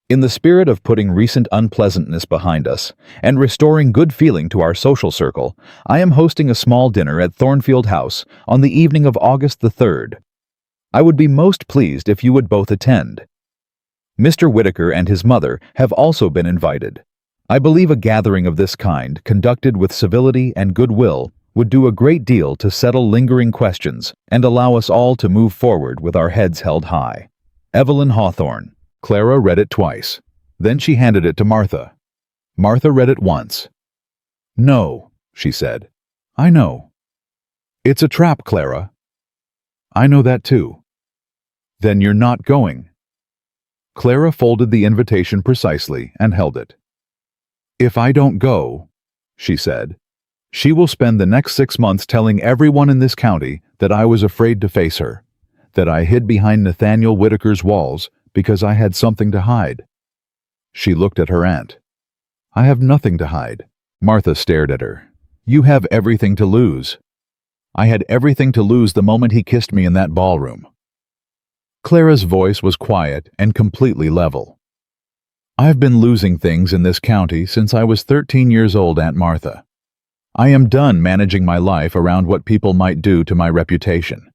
in the spirit of putting recent unpleasantness behind us and restoring good feeling to our social circle, I am hosting a small dinner at Thornfield House on the evening of August the 3rd. I would be most pleased if you would both attend. Mr. Whitaker and his mother have also been invited. I believe a gathering of this kind, conducted with civility and goodwill, would do a great deal to settle lingering questions and allow us all to move forward with our heads held high. Evelyn Hawthorne." Clara read it twice. Then she handed it to Martha. Martha read it once. "No," she said. "I know." "It's a trap, Clara." "I know that too." "Then you're not going." Clara folded the invitation precisely and held it. "If I don't go," she said, "she will spend the next 6 months telling everyone in this county that I was afraid to face her, that I hid behind Nathaniel Whitaker's walls because I had something to hide." She looked at her aunt. "I have nothing to hide." Martha stared at her. "You have everything to lose." "I had everything to lose the moment he kissed me in that ballroom." Clara's voice was quiet and completely level. "I've been losing things in this county since I was 13 years old, Aunt Martha. I am done managing my life around what people might do to my reputation.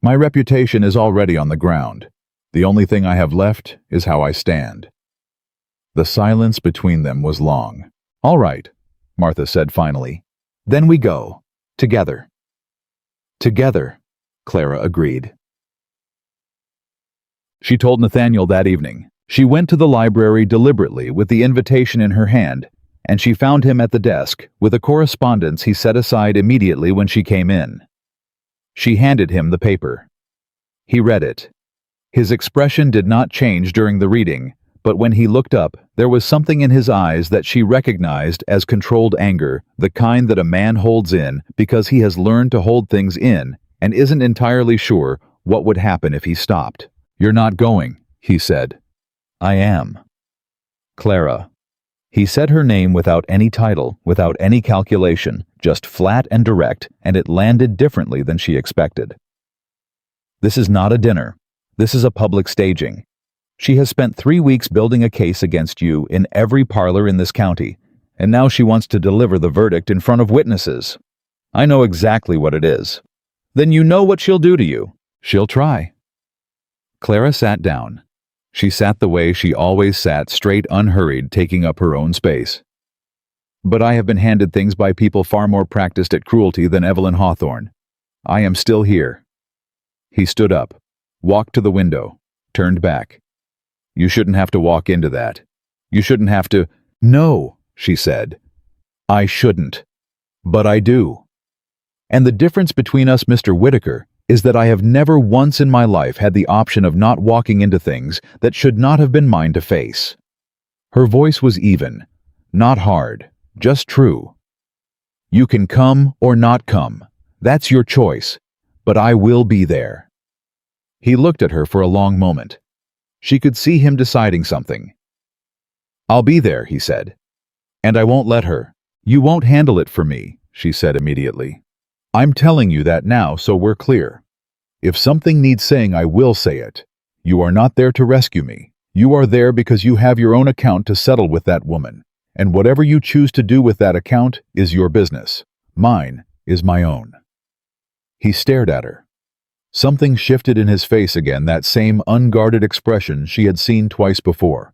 My reputation is already on the ground. The only thing I have left is how I stand." The silence between them was long. "All right," Martha said finally. "Then we go. Together." "Together," Clara agreed. She told Nathaniel that evening. She went to the library deliberately with the invitation in her hand, and she found him at the desk with a correspondence he set aside immediately when she came in. She handed him the paper. He read it. His expression did not change during the reading, but when he looked up, there was something in his eyes that she recognized as controlled anger, the kind that a man holds in because he has learned to hold things in and isn't entirely sure what would happen if he stopped. "You're not going," he said. "I am." "Clara." He said her name without any title, without any calculation, just flat and direct, and it landed differently than she expected. "This is not a dinner. This is a public staging. She has spent 3 weeks building a case against you in every parlor in this county, and now she wants to deliver the verdict in front of witnesses. I know exactly what it is. Then you know what she'll do to you. She'll try. Clara sat down. She sat the way she always sat, straight, unhurried, taking up her own space. But I have been handed things by people far more practiced at cruelty than Evelyn Hawthorne. I am still here. He stood up, walked to the window, turned back. You shouldn't have to walk into that. You shouldn't have to— No, she said. I shouldn't. But I do. And the difference between us, Mr. Whitaker, is that I have never once in my life had the option of not walking into things that should not have been mine to face. Her voice was even, not hard, just true. You can come or not come. That's your choice. But I will be there. He looked at her for a long moment. She could see him deciding something. I'll be there, he said. And I won't let her. You won't handle it for me, she said immediately. I'm telling you that now so we're clear. If something needs saying, I will say it. You are not there to rescue me. You are there because you have your own account to settle with that woman. And whatever you choose to do with that account is your business. Mine is my own. He stared at her. Something shifted in his face again, that same unguarded expression she had seen twice before.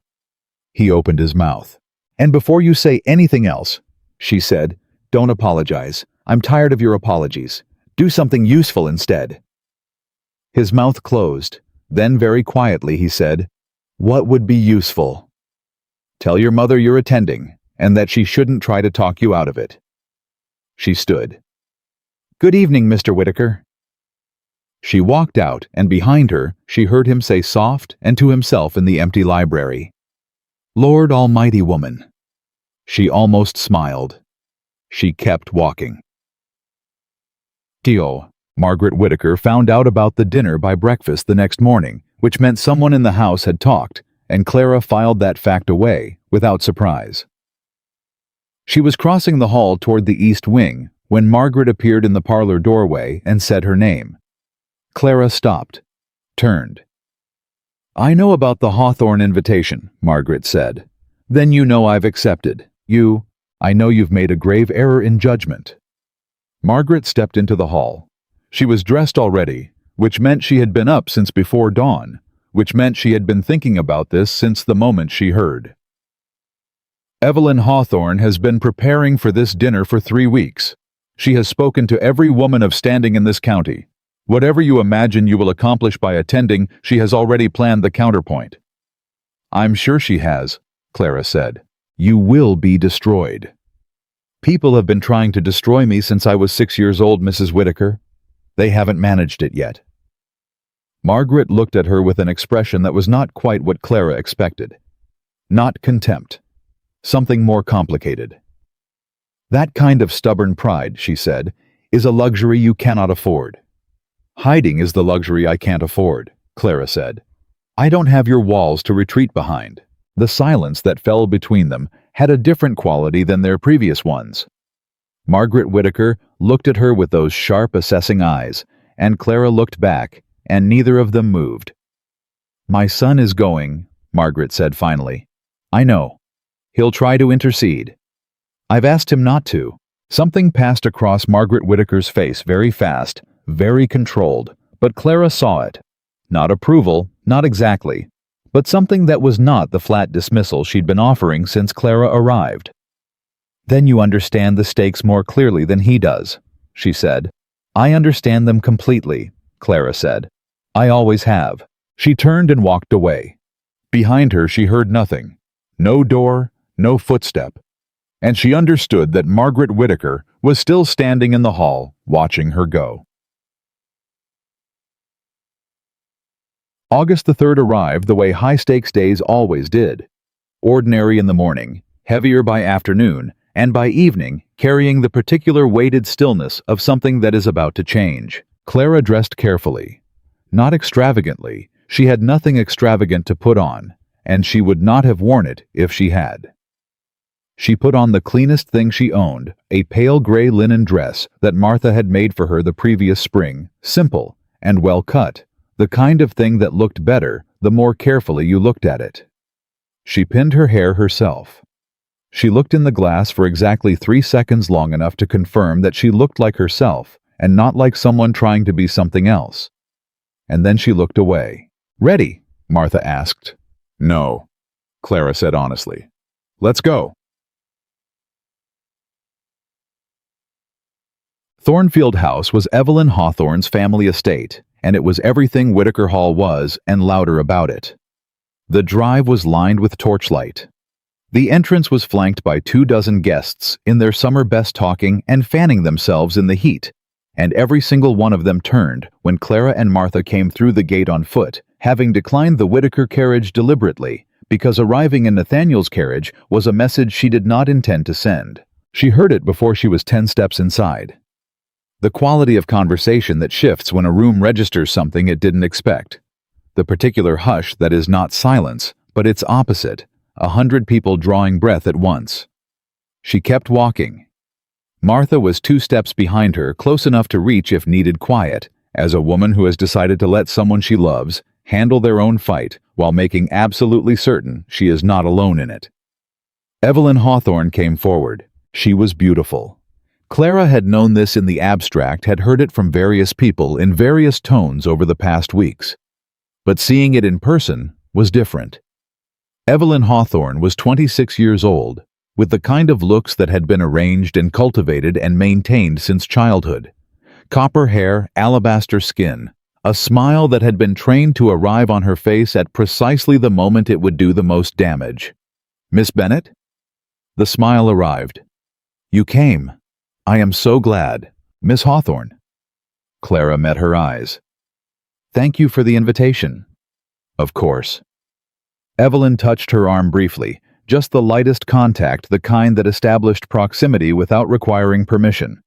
He opened his mouth. And before you say anything else, she said, don't apologize. I'm tired of your apologies. Do something useful instead. His mouth closed. Then very quietly he said, What would be useful? Tell your mother you're attending, and that she shouldn't try to talk you out of it. She stood. Good evening, Mr. Whitaker. She walked out, and behind her, she heard him say soft and to himself in the empty library, Lord Almighty woman. She almost smiled. She kept walking. Tio, Margaret Whitaker found out about the dinner by breakfast the next morning, which meant someone in the house had talked, and Clara filed that fact away, without surprise. She was crossing the hall toward the east wing when Margaret appeared in the parlor doorway and said her name. Clara stopped, turned. I know about the Hawthorne invitation, Margaret said. Then you know I've accepted. I know you've made a grave error in judgment. Margaret stepped into the hall. She was dressed already, which meant she had been up since before dawn, which meant she had been thinking about this since the moment she heard. Evelyn Hawthorne has been preparing for this dinner for 3 weeks. She has spoken to every woman of standing in this county. Whatever you imagine you will accomplish by attending, she has already planned the counterpoint. I'm sure she has, Clara said. You will be destroyed. People have been trying to destroy me since I was 6 years old, Mrs. Whitaker. They haven't managed it yet. Margaret looked at her with an expression that was not quite what Clara expected. Not contempt. Something more complicated. That kind of stubborn pride, she said, is a luxury you cannot afford. Hiding is the luxury I can't afford, Clara said. I don't have your walls to retreat behind. The silence that fell between them had a different quality than their previous ones. Margaret Whitaker looked at her with those sharp, assessing eyes, and Clara looked back, and neither of them moved. My son is going, Margaret said finally. I know. He'll try to intercede. I've asked him not to. Something passed across Margaret Whitaker's face very fast, very controlled, but Clara saw it. Not approval, not exactly, but something that was not the flat dismissal she'd been offering since Clara arrived. Then you understand the stakes more clearly than he does, she said. I understand them completely, Clara said. I always have. She turned and walked away. Behind her she heard nothing. No door, no footstep. And she understood that Margaret Whitaker was still standing in the hall, watching her go. August the 3rd arrived the way high-stakes days always did. Ordinary in the morning, heavier by afternoon, and by evening carrying the particular weighted stillness of something that is about to change. Clara dressed carefully. Not extravagantly. She had nothing extravagant to put on, and she would not have worn it if she had. She put on the cleanest thing she owned, a pale gray linen dress that Martha had made for her the previous spring, simple and well cut, The kind of thing that looked better the more carefully you looked at it. She pinned her hair herself. She looked in the glass for exactly 3 seconds, long enough to confirm that she looked like herself and not like someone trying to be something else. And then she looked away. "Ready?" Martha asked. "No," Clara said honestly. "Let's go." Thornfield House was Evelyn Hawthorne's family estate, and it was everything Whitaker Hall was and louder about it. The drive was lined with torchlight. The entrance was flanked by 24 guests in their summer best, talking and fanning themselves in the heat, and every single one of them turned when Clara and Martha came through the gate on foot, having declined the Whitaker carriage deliberately, because arriving in Nathaniel's carriage was a message she did not intend to send. She heard it before she was 10 steps inside. The quality of conversation that shifts when a room registers something it didn't expect. The particular hush that is not silence, but its opposite, 100 people drawing breath at once. She kept walking. Martha was 2 steps behind her, close enough to reach if needed quiet, as a woman who has decided to let someone she loves handle their own fight while making absolutely certain she is not alone in it. Evelyn Hawthorne came forward. She was beautiful. Clara had known this in the abstract, had heard it from various people in various tones over the past weeks. But seeing it in person was different. Evelyn Hawthorne was 26 years old, with the kind of looks that had been arranged and cultivated and maintained since childhood. Copper hair, alabaster skin, a smile that had been trained to arrive on her face at precisely the moment it would do the most damage. "Miss Bennett?" The smile arrived. "You came. I am so glad. Miss Hawthorne." Clara met her eyes. "Thank you for the invitation." "Of course." Evelyn touched her arm briefly, just the lightest contact, the kind that established proximity without requiring permission.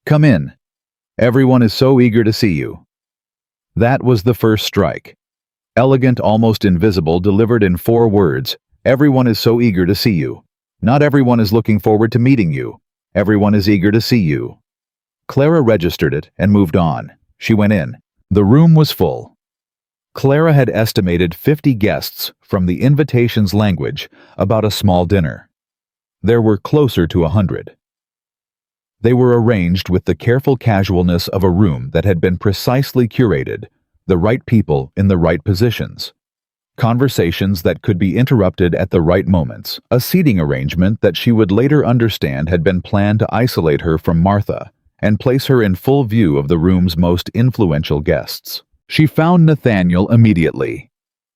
"Come in. Everyone is so eager to see you." That was the first strike. Elegant, almost invisible, delivered in 4 words. Everyone is so eager to see you. Not everyone is looking forward to meeting you. Everyone is eager to see you. Clara registered it and moved on. She went in. The room was full. Clara had estimated 50 guests from the invitation's language, about a small dinner. There were closer to 100. They were arranged with the careful casualness of a room that had been precisely curated, the right people in the right positions. Conversations that could be interrupted at the right moments, a seating arrangement that she would later understand had been planned to isolate her from Martha and place her in full view of the room's most influential guests. She found Nathaniel immediately.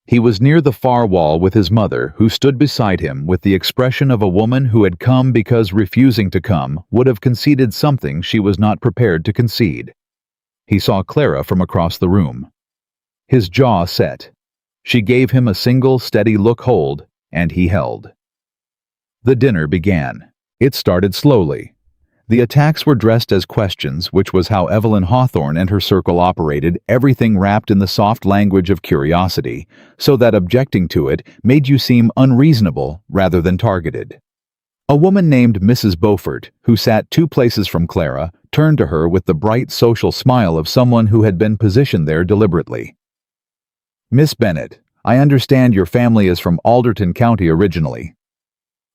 He was near the far wall with his mother, who stood beside him with the expression of a woman who had come because refusing to come would have conceded something she was not prepared to concede. He saw Clara from across the room. His jaw set. She gave him a single steady look, hold, and he held. The dinner began. It started slowly. The attacks were dressed as questions, which was how Evelyn Hawthorne and her circle operated, everything wrapped in the soft language of curiosity, so that objecting to it made you seem unreasonable rather than targeted. A woman named Mrs. Beaufort, who sat 2 places from Clara, turned to her with the bright social smile of someone who had been positioned there deliberately. "Miss Bennett, I understand your family is from Alderton County originally."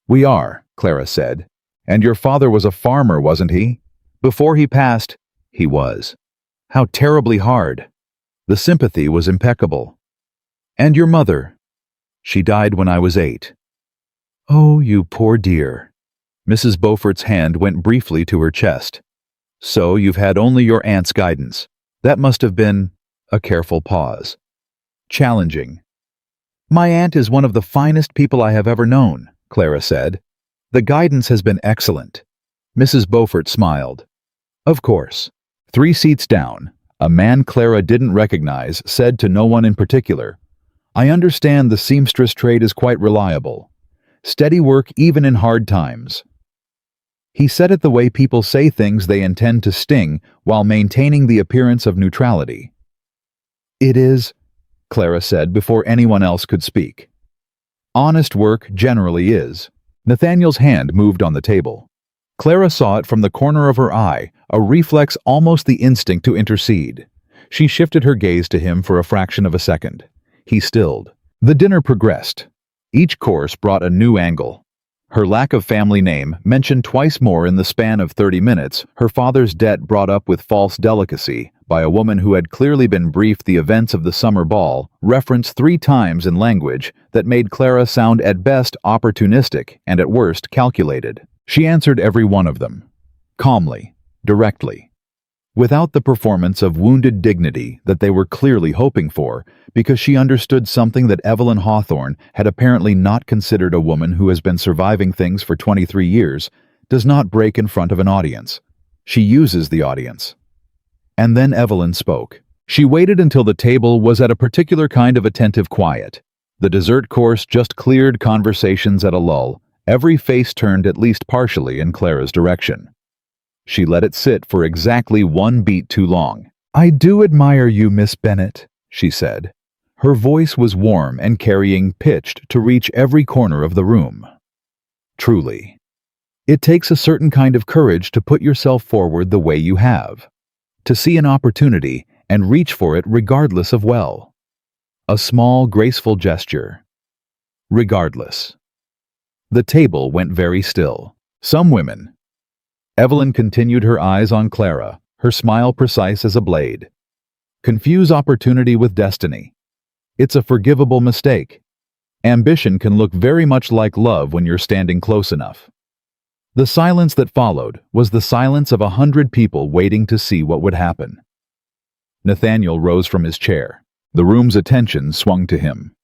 "We are," Clara said. "And your father was a farmer, wasn't he? Before he passed, he was. How terribly hard." The sympathy was impeccable. "And your mother?" "She died when I was 8. "Oh, you poor dear." Mrs. Beaufort's hand went briefly to her chest. "So you've had only your aunt's guidance. That must have been—" a careful pause. "Challenging." "My aunt is one of the finest people I have ever known," Clara said. "The guidance has been excellent." Mrs. Beaufort smiled. "Of course." 3 seats down, a man Clara didn't recognize said to no one in particular, "I understand the seamstress trade is quite reliable. Steady work even in hard times." He said it the way people say things they intend to sting while maintaining the appearance of neutrality. "It is," Clara said before anyone else could speak. "Honest work generally is." Nathaniel's hand moved on the table. Clara saw it from the corner of her eye, a reflex, almost the instinct to intercede. She shifted her gaze to him for a fraction of a second. He stilled. The dinner progressed. Each course brought a new angle. Her lack of family name, mentioned twice more in the span of 30 minutes, her father's debt brought up with false delicacy by a woman who had clearly been briefed the events of the summer ball, referenced 3 times in language that made Clara sound at best opportunistic and at worst calculated. She answered every one of them, calmly, directly, without the performance of wounded dignity that they were clearly hoping for, because she understood something that Evelyn Hawthorne had apparently not considered. A woman who has been surviving things for 23 years does not break in front of an audience. She uses the audience. And then Evelyn spoke. She waited until the table was at a particular kind of attentive quiet. The dessert course just cleared conversations at a lull, every face turned at least partially in Clara's direction. She let it sit for exactly 1 beat too long. "I do admire you, Miss Bennett," she said. Her voice was warm and carrying pitched to reach every corner of the room. "Truly. It takes a certain kind of courage to put yourself forward the way you have, to see an opportunity and reach for it regardless of well. A small, graceful gesture. Regardless." The table went very still. Some women. Evelyn continued, her eyes on Clara, her smile precise as a blade. Confuse opportunity with destiny. It's a forgivable mistake. Ambition can look very much like love when you're standing close enough. The silence that followed was the silence of 100 people waiting to see what would happen. Nathaniel rose from his chair. The room's attention swung to him.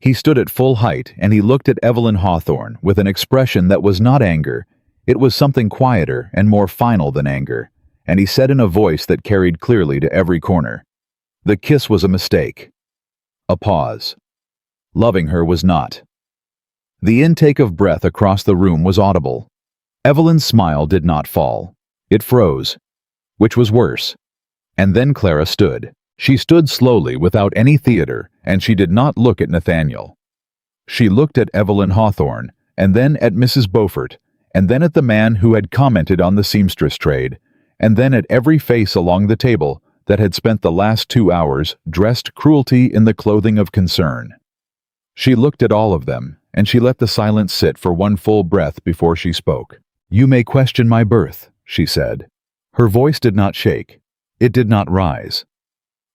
He stood at full height and he looked at Evelyn Hawthorne with an expression that was not anger. It was something quieter and more final than anger, and he said in a voice that carried clearly to every corner, "The kiss was a mistake." A pause. Loving her was not. The intake of breath across the room was audible. Evelyn's smile did not fall. It froze, which was worse. And then Clara stood. She stood slowly without any theater, and she did not look at Nathaniel. She looked at Evelyn Hawthorne, and then at Mrs. Beaufort, and then at the man who had commented on the seamstress trade, and then at every face along the table that had spent the last 2 hours dressed cruelty in the clothing of concern. She looked at all of them, and she let the silence sit for 1 full breath before she spoke. "You may question my birth," she said. Her voice did not shake. It did not rise.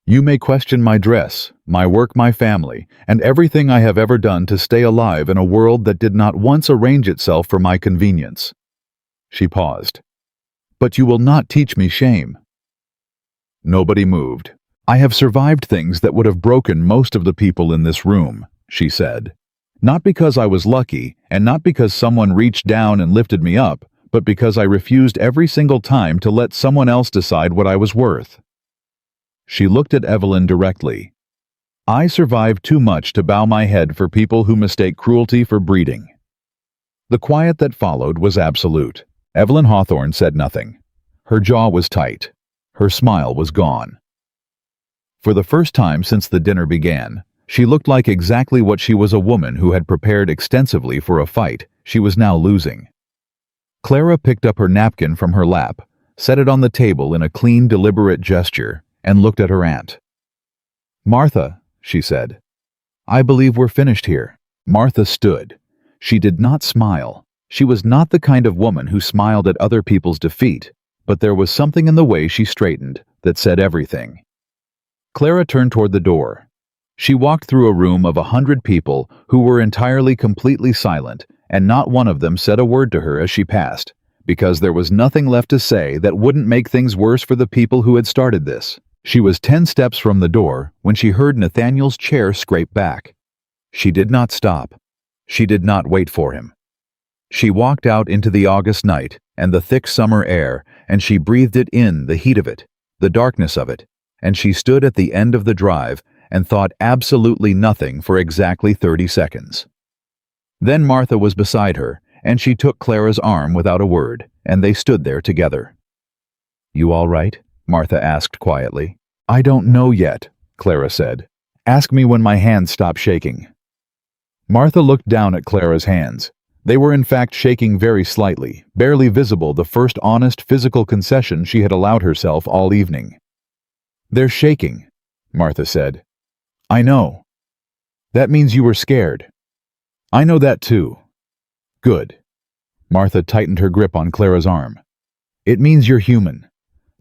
"You may question my dress, my work, my family, and everything I have ever done to stay alive in a world that did not once arrange itself for my convenience." She paused. "But you will not teach me shame." Nobody moved. "I have survived things that would have broken most of the people in this room," she said. "Not because I was lucky, and not because someone reached down and lifted me up, but because I refused every single time to let someone else decide what I was worth." She looked at Evelyn directly. "I survived too much to bow my head for people who mistake cruelty for breeding." The quiet that followed was absolute. Evelyn Hawthorne said nothing. Her jaw was tight. Her smile was gone. For the first time since the dinner began, she looked like exactly what she was, a woman who had prepared extensively for a fight she was now losing. Clara picked up her napkin from her lap, set it on the table in a clean, deliberate gesture, and looked at her aunt. "Martha," she said, "I believe we're finished here." Martha stood. She did not smile. She was not the kind of woman who smiled at other people's defeat, but there was something in the way she straightened that said everything. Clara turned toward the door. She walked through a room of 100 people who were entirely, completely silent, and not one of them said a word to her as she passed, because there was nothing left to say that wouldn't make things worse for the people who had started this. She was 10 steps from the door when she heard Nathaniel's chair scrape back. She did not stop. She did not wait for him. She walked out into the August night and the thick summer air, and she breathed it in, the heat of it, the darkness of it, and she stood at the end of the drive and thought absolutely nothing for exactly 30 seconds. Then Martha was beside her, and she took Clara's arm without a word, and they stood there together. "You all right?" Martha asked quietly. "I don't know yet," Clara said. "Ask me when my hands stop shaking." Martha looked down at Clara's hands. They were in fact shaking very slightly, barely visible, the first honest physical concession she had allowed herself all evening. "They're shaking," Martha said. "I know. That means you were scared. I know that too." "Good." Martha tightened her grip on Clara's arm. "It means you're human.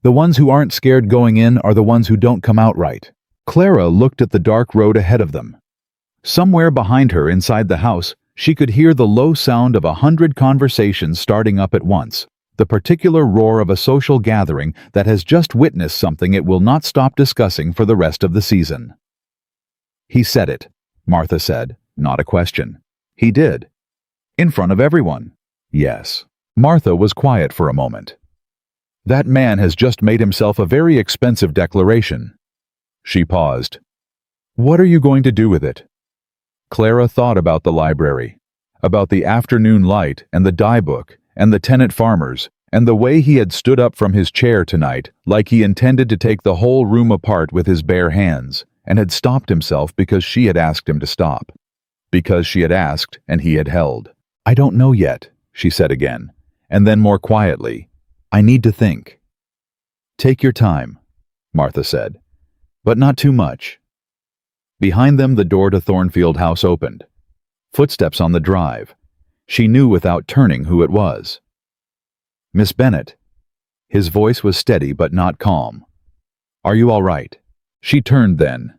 The ones who aren't scared going in are the ones who don't come out right." Clara looked at the dark road ahead of them. Somewhere behind her inside the house, she could hear the low sound of 100 conversations starting up at once, the particular roar of a social gathering that has just witnessed something it will not stop discussing for the rest of the season. "He said it," Martha said, not a question. "He did. In front of everyone." "Yes." Martha was quiet for a moment. "That man has just made himself a very expensive declaration." She paused. "What are you going to do with it?" Clara thought about the library, about the afternoon light and the dye book and the tenant farmers, and the way he had stood up from his chair tonight like he intended to take the whole room apart with his bare hands, and had stopped himself because she had asked him to stop. Because she had asked and he had held. "I don't know yet," she said again, and then more quietly, "I need to think." "Take your time," Martha said, "but not too much." Behind them the door to Thornfield House opened. Footsteps on the drive. She knew without turning who it was. "Miss Bennett." His voice was steady but not calm. "Are you all right?" She turned then.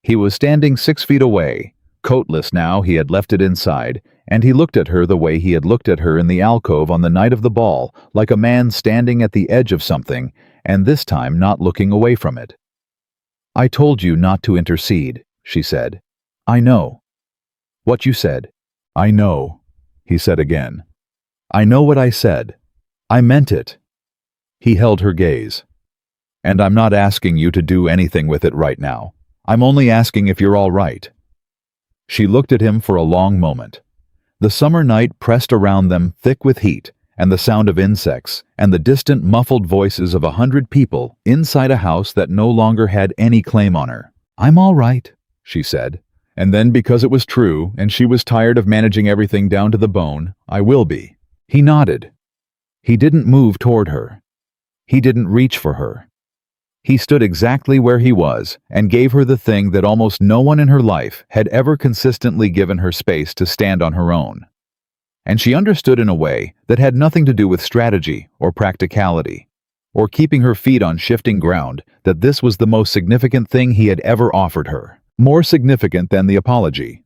He was standing 6 feet away, coatless now he had left it inside, and he looked at her the way he had looked at her in the alcove on the night of the ball, like a man standing at the edge of something, and this time not looking away from it. "I told you not to intercede," she said. "I know." "What you said." "I know," he said again. "I know what I said. I meant it." He held her gaze. "And I'm not asking you to do anything with it right now. I'm only asking if you're all right." She looked at him for a long moment. The summer night pressed around them thick with heat, and the sound of insects, and the distant muffled voices of 100 people inside a house that no longer had any claim on her. "I'm all right," she said. And then, because it was true, and she was tired of managing everything down to the bone, "I will be." He nodded. He didn't move toward her. He didn't reach for her. He stood exactly where he was and gave her the thing that almost no one in her life had ever consistently given her space to stand on her own. And she understood in a way that had nothing to do with strategy or practicality, or keeping her feet on shifting ground, that this was the most significant thing he had ever offered her. More significant than the apology.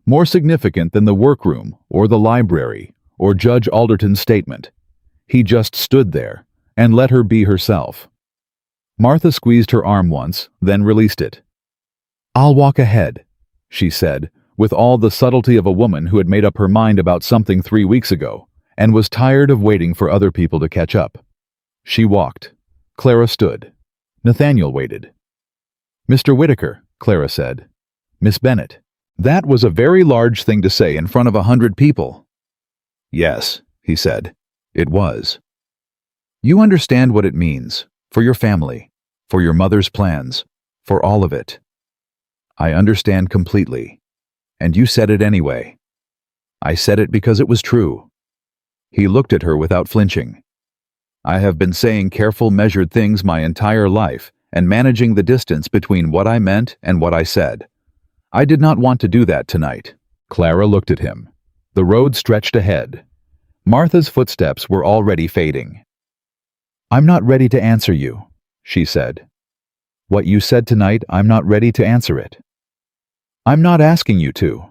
More significant than the workroom or the library or Judge Alderton's statement. He just stood there and let her be herself. Martha squeezed her arm once, then released it. "I'll walk ahead," she said, with all the subtlety of a woman who had made up her mind about something 3 weeks ago, and was tired of waiting for other people to catch up. She walked. Clara stood. Nathaniel waited. "Mr. Whitaker," Clara said. "Miss Bennett." That was a very large thing to say in front of 100 people. "Yes," he said. "It was." "You understand what it means, for your family, for your mother's plans, for all of it." "I understand completely. And you said it anyway." "I said it because it was true." He looked at her without flinching. "I have been saying careful, measured things my entire life, and managing the distance between what I meant and what I said. I did not want to do that tonight." Clara looked at him. The road stretched ahead. Martha's footsteps were already fading. "I'm not ready to answer you," she said. "What you said tonight, I'm not ready to answer it. I'm not asking you to.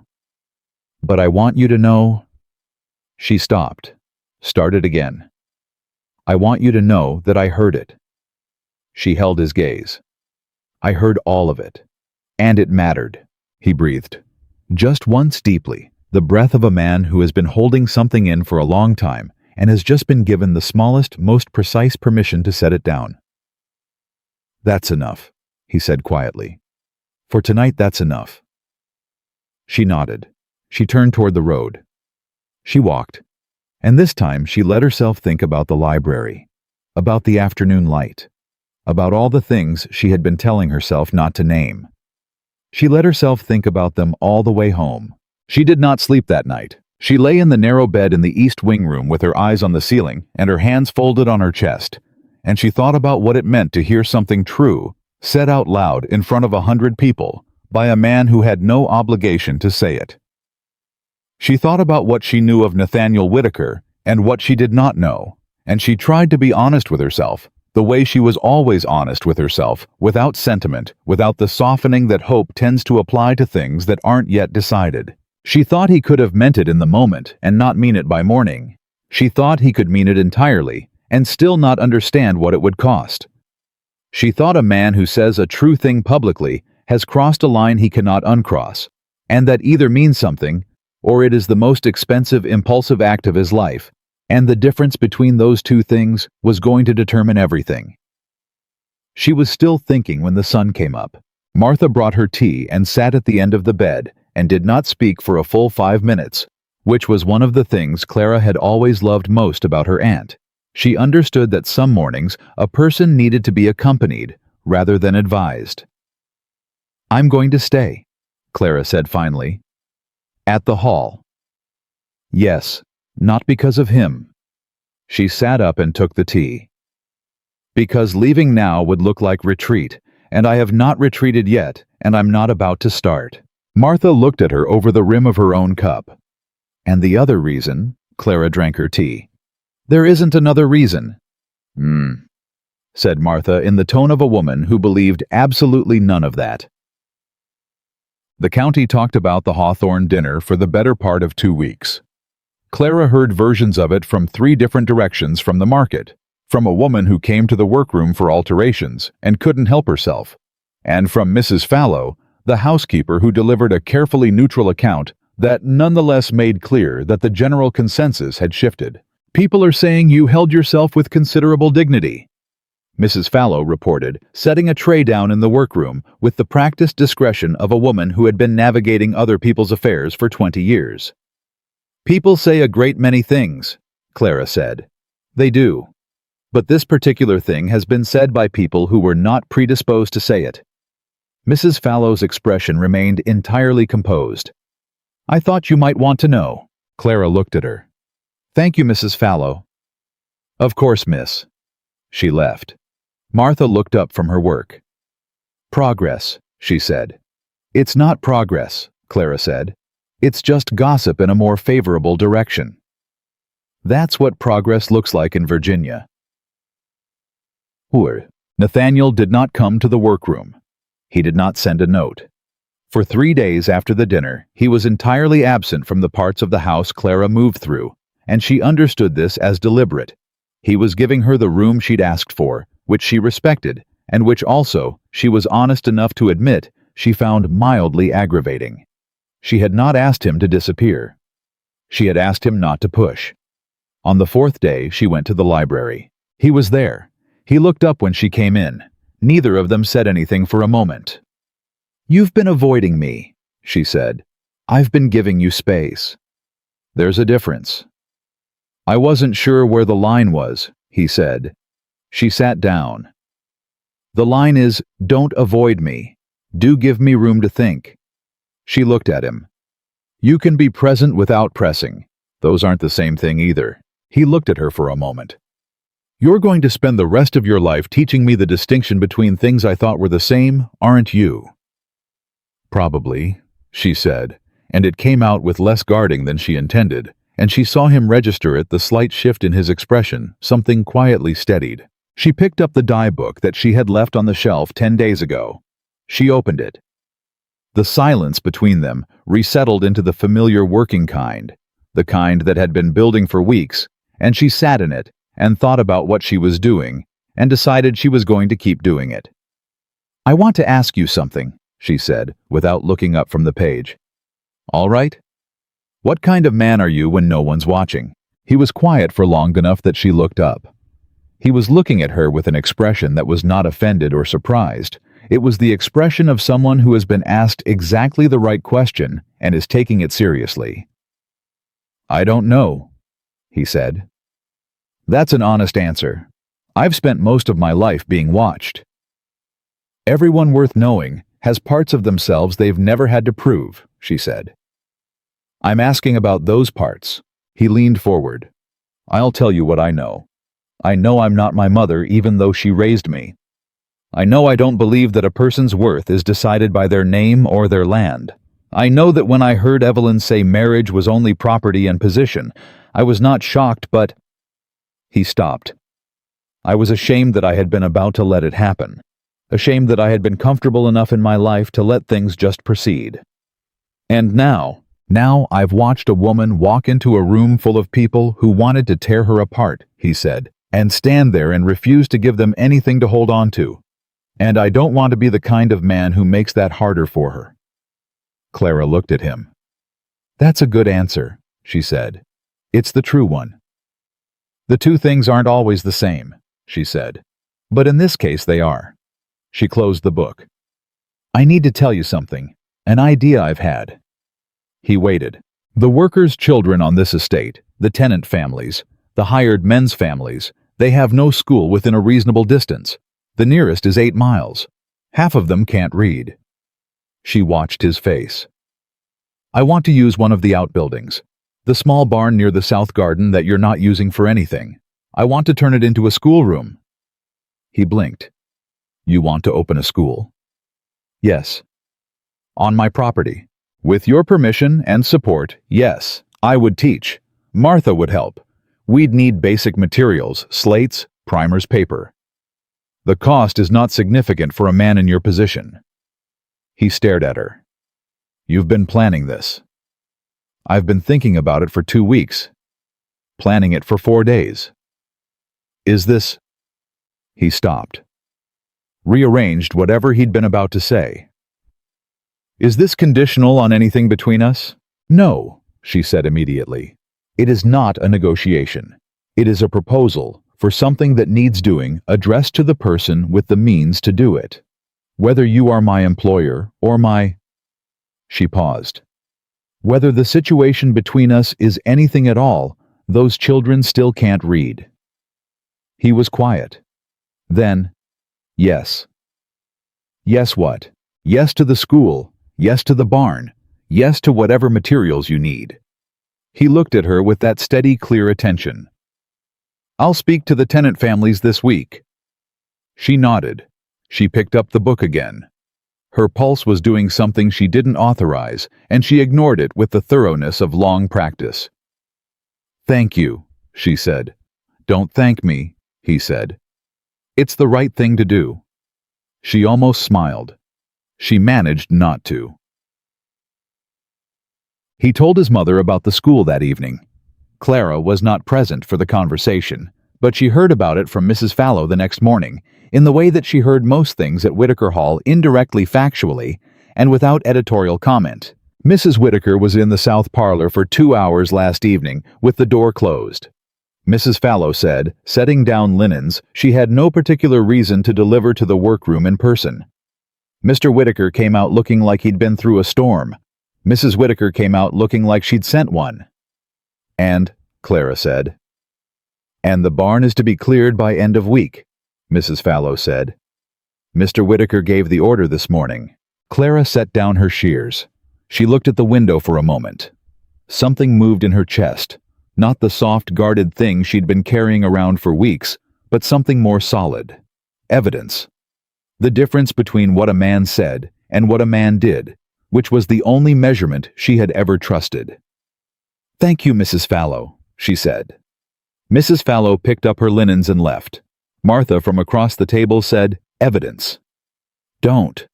But I want you to know—" She stopped, started again. "I want you to know that I heard it." She held his gaze. "I heard all of it. And it mattered," he breathed. Just once deeply, the breath of a man who has been holding something in for a long time and has just been given the smallest, most precise permission to set it down. "That's enough," he said quietly. "For tonight, that's enough." She nodded. She turned toward the road. She walked. And this time she let herself think about the library, about the afternoon light, about all the things she had been telling herself not to name. She let herself think about them all the way home. She did not sleep that night. She lay in the narrow bed in the East Wing room with her eyes on the ceiling and her hands folded on her chest, and she thought about what it meant to hear something true, said out loud in front of 100 people, by a man who had no obligation to say it. She thought about what she knew of Nathaniel Whitaker and what she did not know, and she tried to be honest with herself, the way she was always honest with herself, without sentiment, without the softening that hope tends to apply to things that aren't yet decided. She thought he could have meant it in the moment and not mean it by morning. She thought he could mean it entirely and still not understand what it would cost. She thought a man who says a true thing publicly has crossed a line he cannot uncross, and that either means something or it is the most expensive, impulsive act of his life, and the difference between those two things was going to determine everything. She was still thinking when the sun came up. Martha brought her tea and sat at the end of the bed and did not speak for a full 5 minutes, which was one of the things Clara had always loved most about her aunt. She understood that some mornings a person needed to be accompanied rather than advised. "I'm going to stay," Clara said finally. "At the hall." "Yes, not because of him." She sat up and took the tea. "Because leaving now would look like retreat, and I have not retreated yet, and I'm not about to start." Martha looked at her over the rim of her own cup. "And the other reason," Clara drank her tea. "There isn't another reason." Said Martha in the tone of a woman who believed absolutely none of that. The county talked about the Hawthorne dinner for the better part of 2 weeks. Clara heard versions of it from 3 different directions from the market, from a woman who came to the workroom for alterations and couldn't help herself, and from Mrs. Fallow, the housekeeper who delivered a carefully neutral account that nonetheless made clear that the general consensus had shifted. "People are saying you held yourself with considerable dignity," Mrs. Fallow reported, setting a tray down in the workroom with the practiced discretion of a woman who had been navigating other people's affairs for 20 years. "People say a great many things," Clara said. "They do. But this particular thing has been said by people who were not predisposed to say it." Mrs. Fallow's expression remained entirely composed. "I thought you might want to know." Clara looked at her. "Thank you, Mrs. Fallow." "Of course, miss." She left. Martha looked up from her work. "Progress," she said. "It's not progress," Clara said. "It's just gossip in a more favorable direction." That's what progress looks like in Virginia. Nathaniel did not come to the workroom. He did not send a note. For 3 days after the dinner, he was entirely absent from the parts of the house Clara moved through, and she understood this as deliberate. He was giving her the room she'd asked for, which she respected, and which also, she was honest enough to admit, she found mildly aggravating. She had not asked him to disappear. She had asked him not to push. On the 4th day, she went to the library. He was there. He looked up when she came in. Neither of them said anything for a moment. "You've been avoiding me," she said. "I've been giving you space." "There's a difference." "I wasn't sure where the line was," he said. She sat down. "The line is, don't avoid me. Do give me room to think." She looked at him. "You can be present without pressing. Those aren't the same thing either." He looked at her for a moment. "You're going to spend the rest of your life teaching me the distinction between things I thought were the same, aren't you?" "Probably," she said, and it came out with less guarding than she intended, and she saw him register it, the slight shift in his expression, something quietly steadied. She picked up the dye book that she had left on the shelf 10 days ago. She opened it. The silence between them resettled into the familiar working kind, the kind that had been building for weeks, and she sat in it and thought about what she was doing and decided she was going to keep doing it. "I want to ask you something," she said, without looking up from the page. "All right? What kind of man are you when no one's watching?" He was quiet for long enough that she looked up. He was looking at her with an expression that was not offended or surprised. It was the expression of someone who has been asked exactly the right question and is taking it seriously. "I don't know," he said. "That's an honest answer. I've spent most of my life being watched." "Everyone worth knowing has parts of themselves they've never had to prove," she said. "I'm asking about those parts." He leaned forward. "I'll tell you what I know. I know I'm not my mother even though she raised me. I know I don't believe that a person's worth is decided by their name or their land. I know that when I heard Evelyn say marriage was only property and position, I was not shocked, but—" He stopped. I was ashamed that I had been about to let it happen. Ashamed that I had been comfortable enough in my life to let things just proceed. And now I've watched a woman walk into a room full of people who wanted to tear her apart, he said, and stand there and refuse to give them anything to hold on to. And I don't want to be the kind of man who makes that harder for her. Clara looked at him. That's a good answer, she said. It's the true one. The two things aren't always the same, she said. But in this case they are. She closed the book. I need to tell you something, an idea I've had. He waited. The workers' children on this estate, the tenant families, the hired men's families, they have no school within a reasonable distance. The nearest is 8 miles. Half of them can't read. She watched his face. I want to use one of the outbuildings, the small barn near the south garden that you're not using for anything. I want to turn it into a schoolroom. He blinked. You want to open a school? Yes. On my property. With your permission and support, yes, I would teach. Martha would help. We'd need basic materials, slates, primers, paper. The cost is not significant for a man in your position. He stared at her. You've been planning this. I've been thinking about it for 2 weeks. Planning it for 4 days. Is this— He stopped. Rearranged whatever he'd been about to say. Is this conditional on anything between us? No, she said immediately. It is not a negotiation. It is a proposal for something that needs doing, addressed to the person with the means to do it. Whether you are my employer or my— She paused. Whether the situation between us is anything at all, those children still can't read. He was quiet. Then, yes. Yes what? Yes to the school. Yes to the barn. Yes to whatever materials you need. He looked at her with that steady, clear attention. I'll speak to the tenant families this week. She nodded. She picked up the book again. Her pulse was doing something she didn't authorize, and she ignored it with the thoroughness of long practice. Thank you, she said. Don't thank me, he said. It's the right thing to do. She almost smiled. She managed not to. He told his mother about the school that evening. Clara was not present for the conversation, but she heard about it from Mrs. Fallow the next morning, in the way that she heard most things at Whittaker Hall, indirectly, factually, and without editorial comment. Mrs. Whittaker was in the south parlor for 2 hours last evening, with the door closed. Mrs. Fallow said, setting down linens, she had no particular reason to deliver to the workroom in person. Mr. Whittaker came out looking like he'd been through a storm. Mrs. Whittaker came out looking like she'd sent one. And, Clara said. And the barn is to be cleared by end of week, Mrs. Fallow said. Mr. Whittaker gave the order this morning. Clara set down her shears. She looked at the window for a moment. Something moved in her chest, not the soft, guarded thing she'd been carrying around for weeks, but something more solid. Evidence. The difference between what a man said and what a man did, which was the only measurement she had ever trusted. Thank you, Mrs. Fallow, she said. Mrs. Fallow picked up her linens and left. Martha from across the table said, Evidence. Don't,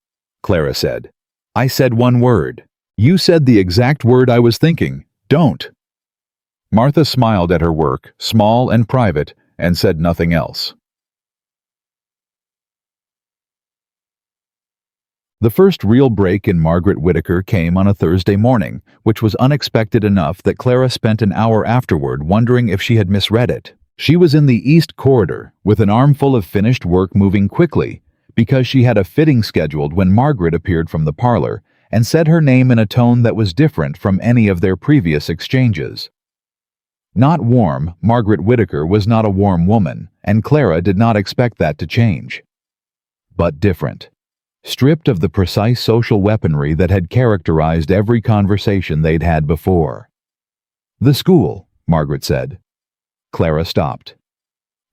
Clara said. I said one word. You said the exact word I was thinking. Don't. Martha smiled at her work, small and private, and said nothing else. The first real break in Margaret Whittaker came on a Thursday morning, which was unexpected enough that Clara spent an hour afterward wondering if she had misread it. She was in the east corridor, with an armful of finished work moving quickly, because she had a fitting scheduled when Margaret appeared from the parlor and said her name in a tone that was different from any of their previous exchanges. Not warm, Margaret Whittaker was not a warm woman, and Clara did not expect that to change. But different. Stripped of the precise social weaponry that had characterized every conversation they'd had before. The school, Margaret said. Clara stopped.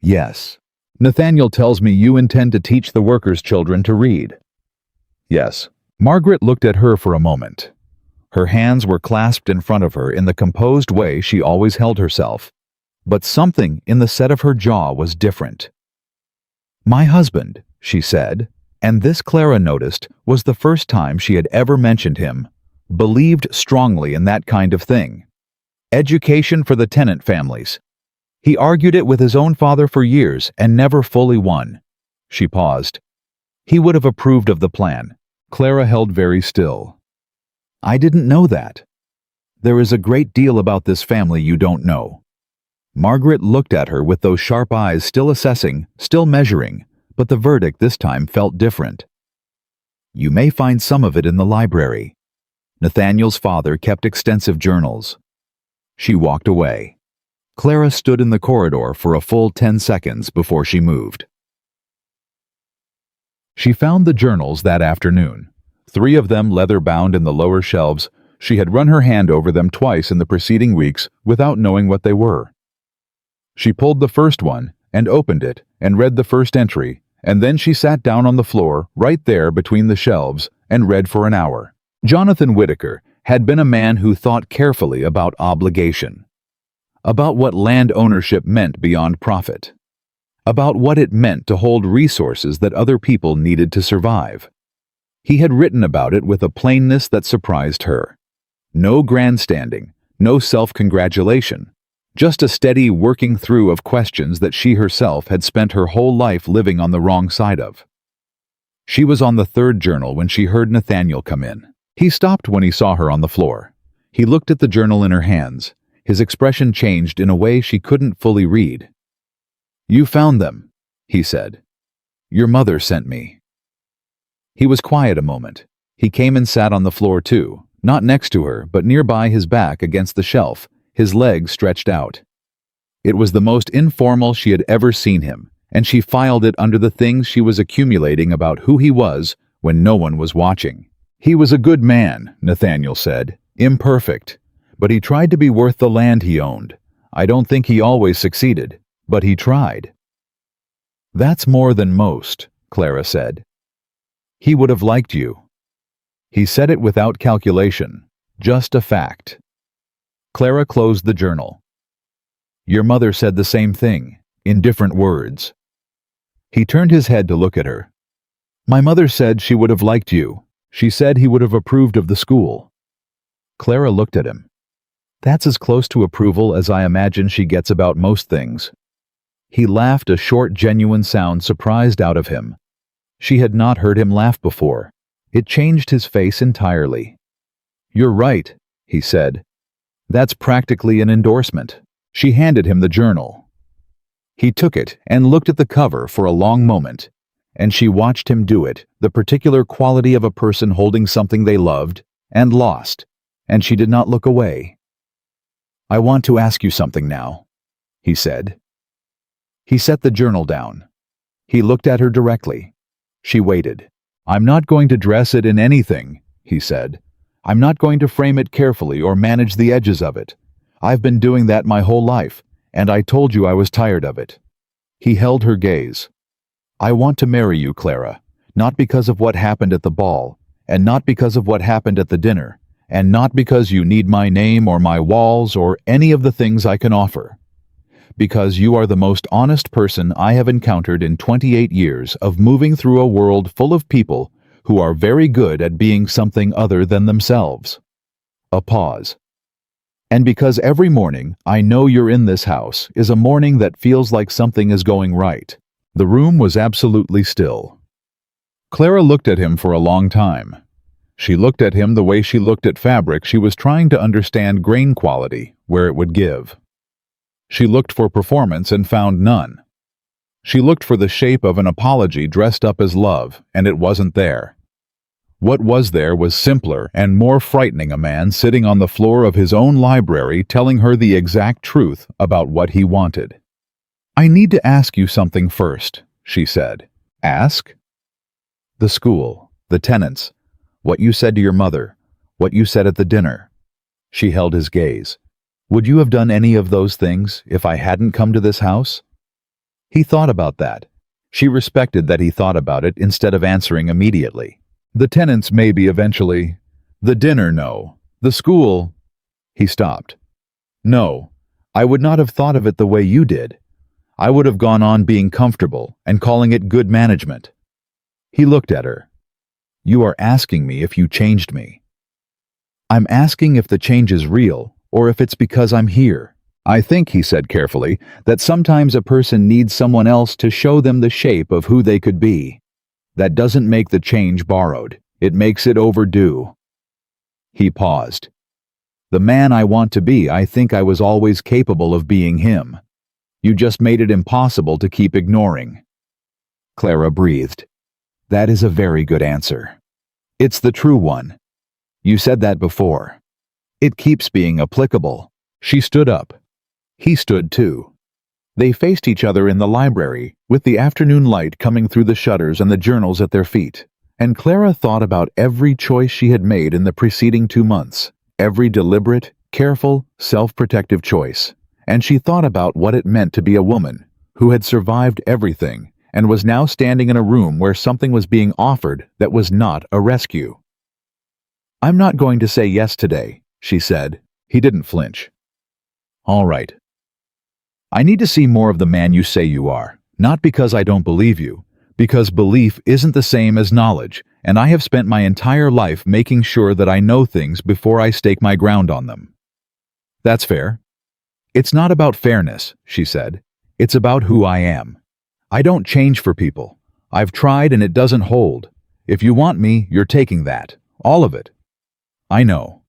Yes. Nathaniel tells me you intend to teach the workers' children to read. Yes. Margaret looked at her for a moment. Her hands were clasped in front of her in the composed way she always held herself. But something in the set of her jaw was different. My husband, she said, and this Clara noticed was the first time she had ever mentioned him, believed strongly in that kind of thing. Education for the tenant families. He argued it with his own father for years and never fully won. She paused. He would have approved of the plan. Clara held very still. I didn't know that. There is a great deal about this family you don't know. Margaret looked at her with those sharp eyes, still assessing, still measuring, but the verdict this time felt different. You may find some of it in the library. Nathaniel's father kept extensive journals. She walked away. Clara stood in the corridor for a full 10 seconds before she moved. She found the journals that afternoon, 3 of them leather-bound in the lower shelves. She had run her hand over them twice in the preceding weeks without knowing what they were. She pulled the first one and opened it and read the first entry, and then she sat down on the floor right there between the shelves and read for an hour. Jonathan Whittaker had been a man who thought carefully about obligation, about what land ownership meant beyond profit, about what it meant to hold resources that other people needed to survive. He had written about it with a plainness that surprised her. No grandstanding, no self-congratulation, just a steady working through of questions that she herself had spent her whole life living on the wrong side of. She was on the 3rd journal when she heard Nathaniel come in. He stopped when he saw her on the floor. He looked at the journal in her hands. His expression changed in a way she couldn't fully read. You found them, he said. Your mother sent me. He was quiet a moment. He came and sat on the floor too, not next to her, but nearby, his back against the shelf, his legs stretched out. It was the most informal she had ever seen him, and she filed it under the things she was accumulating about who he was when no one was watching. He was a good man, Nathaniel said, imperfect, but he tried to be worth the land he owned. I don't think he always succeeded, but he tried. That's more than most, Clara said. He would have liked you. He said it without calculation, just a fact. Clara closed the journal. Your mother said the same thing, in different words. He turned his head to look at her. My mother said she would have liked you. She said he would have approved of the school. Clara looked at him. That's as close to approval as I imagine she gets about most things. He laughed, a short, genuine sound surprised out of him. She had not heard him laugh before. It changed his face entirely. You're right, he said. That's practically an endorsement. She handed him the journal. He took it and looked at the cover for a long moment, and she watched him do it, the particular quality of a person holding something they loved and lost, and she did not look away. I want to ask you something now, he said. He set the journal down. He looked at her directly. She waited. I'm not going to dress it in anything, he said. I'm not going to frame it carefully or manage the edges of it. I've been doing that my whole life, and I told you I was tired of it. He held her gaze. I want to marry you, Clara, not because of what happened at the ball, and not because of what happened at the dinner, and not because you need my name or my walls or any of the things I can offer. Because you are the most honest person I have encountered in 28 years of moving through a world full of people who are very good at being something other than themselves. A pause. And because every morning I know you're in this house is a morning that feels like something is going right. The room was absolutely still. Clara looked at him for a long time. She looked at him the way she looked at fabric. She was trying to understand grain quality, where it would give. She looked for performance and found none. She looked for the shape of an apology dressed up as love, and it wasn't there. What was there was simpler and more frightening, a man sitting on the floor of his own library telling her the exact truth about what he wanted. I need to ask you something first, she said. Ask? The school, the tenants, what you said to your mother, what you said at the dinner. She held his gaze. Would you have done any of those things if I hadn't come to this house? He thought about that. She respected that he thought about it instead of answering immediately. The tenants maybe eventually. The dinner, no. The school. He stopped. No, I would not have thought of it the way you did. I would have gone on being comfortable and calling it good management. He looked at her. You are asking me if you changed me. I'm asking if the change is real or if it's because I'm here. I think, he said carefully, that sometimes a person needs someone else to show them the shape of who they could be. That doesn't make the change borrowed. It makes it overdue. He paused. The man I want to be, I think I was always capable of being him. You just made it impossible to keep ignoring. Clara breathed. That is a very good answer. It's the true one. You said that before. It keeps being applicable. She stood up. He stood too. They faced each other in the library, with the afternoon light coming through the shutters and the journals at their feet. And Clara thought about every choice she had made in the preceding 2 months, every deliberate, careful, self-protective choice. And she thought about what it meant to be a woman who had survived everything and was now standing in a room where something was being offered that was not a rescue. I'm not going to say yes today, she said. He didn't flinch. All right. I need to see more of the man you say you are, not because I don't believe you, because belief isn't the same as knowledge, and I have spent my entire life making sure that I know things before I stake my ground on them. That's fair. It's not about fairness, she said. It's about who I am. I don't change for people. I've tried and it doesn't hold. If you want me, you're taking that. All of it. I know.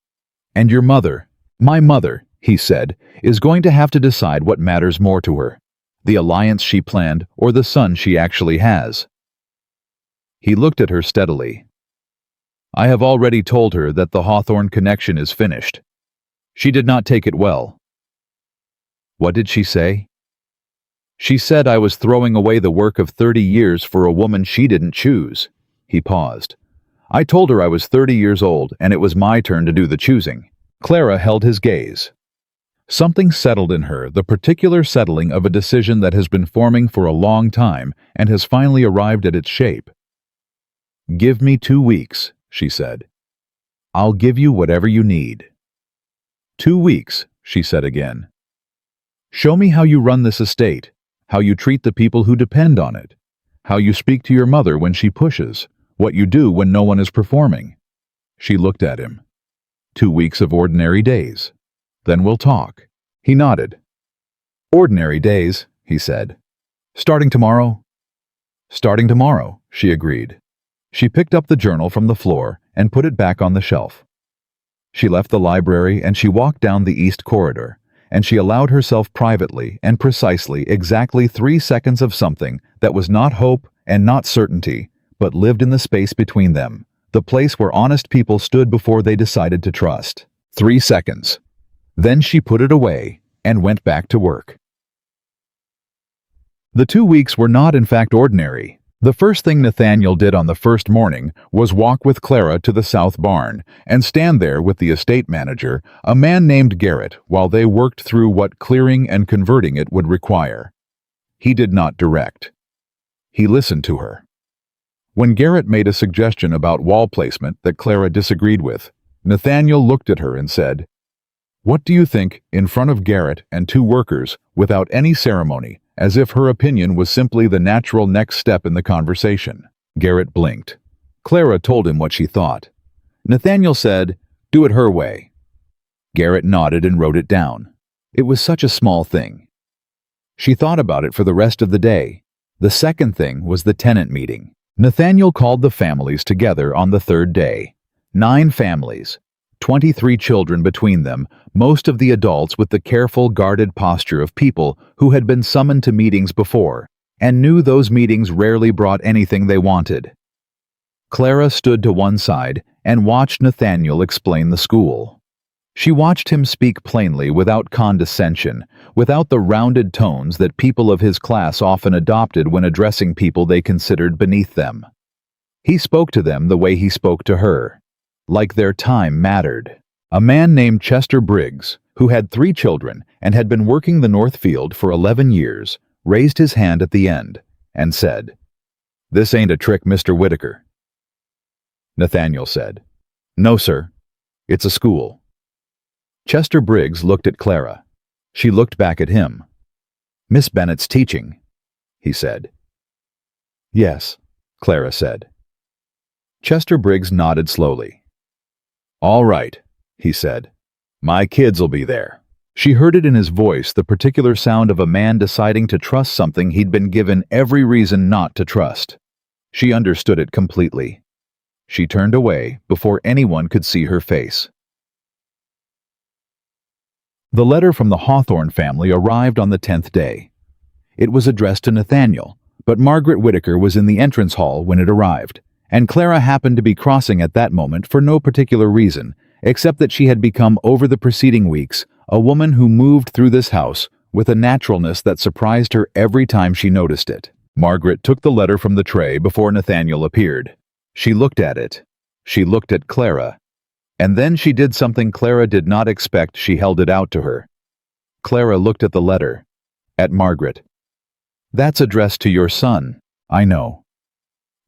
And your mother, my mother, he said, is going to have to decide what matters more to her, the alliance she planned or the son she actually has. He looked at her steadily. I have already told her that the Hawthorne connection is finished. She did not take it well. What did she say? She said I was throwing away the work of 30 years for a woman she didn't choose. He paused. I told her I was 30 years old and it was my turn to do the choosing. Clara held his gaze. Something settled in her, the particular settling of a decision that has been forming for a long time and has finally arrived at its shape. Give me 2 weeks, she said. I'll give you whatever you need. 2 weeks, she said again. Show me how you run this estate, how you treat the people who depend on it, how you speak to your mother when she pushes, what you do when no one is performing. She looked at him. 2 weeks of ordinary days. Then we'll talk. He nodded. Ordinary days, he said. Starting tomorrow? Starting tomorrow, she agreed. She picked up the journal from the floor and put it back on the shelf. She left the library and she walked down the east corridor, and she allowed herself privately and precisely exactly 3 seconds of something that was not hope and not certainty, but lived in the space between them, the place where honest people stood before they decided to trust. 3 seconds. Then she put it away and went back to work. The 2 weeks were not in fact ordinary. The first thing Nathaniel did on the first morning was walk with Clara to the south barn and stand there with the estate manager, a man named Garrett, while they worked through what clearing and converting it would require. He did not direct. He listened to her. When Garrett made a suggestion about wall placement that Clara disagreed with, Nathaniel looked at her and said, What do you think, in front of Garrett and 2 workers, without any ceremony, as if her opinion was simply the natural next step in the conversation? Garrett blinked. Clara told him what she thought. Nathaniel said, Do it her way. Garrett nodded and wrote it down. It was such a small thing. She thought about it for the rest of the day. The second thing was the tenant meeting. Nathaniel called the families together on the 3rd day. 9 families. 23 children between them, most of the adults with the careful, guarded posture of people who had been summoned to meetings before, and knew those meetings rarely brought anything they wanted. Clara stood to one side and watched Nathaniel explain the school. She watched him speak plainly without condescension, without the rounded tones that people of his class often adopted when addressing people they considered beneath them. He spoke to them the way he spoke to her. Like their time mattered. A man named Chester Briggs, who had 3 children and had been working the North Field for 11 years, raised his hand at the end, and said, "This ain't a trick, Mr. Whitaker." Nathaniel said, "No, sir. It's a school." Chester Briggs looked at Clara. She looked back at him. "Miss Bennett's teaching," he said. "Yes," Clara said. Chester Briggs nodded slowly. "All right," he said. "My kids'll be there." She heard it in his voice, the particular sound of a man deciding to trust something he'd been given every reason not to trust. She understood it completely. She turned away before anyone could see her face. The letter from the Hawthorne family arrived on the 10th day. It was addressed to Nathaniel, but Margaret Whitaker was in the entrance hall when it arrived, and Clara happened to be crossing at that moment for no particular reason, except that she had become, over the preceding weeks, a woman who moved through this house with a naturalness that surprised her every time she noticed it. Margaret took the letter from the tray before Nathaniel appeared. She looked at it. She looked at Clara. And then she did something Clara did not expect. She held it out to her. Clara looked at the letter. At Margaret. "That's addressed to your son, I know."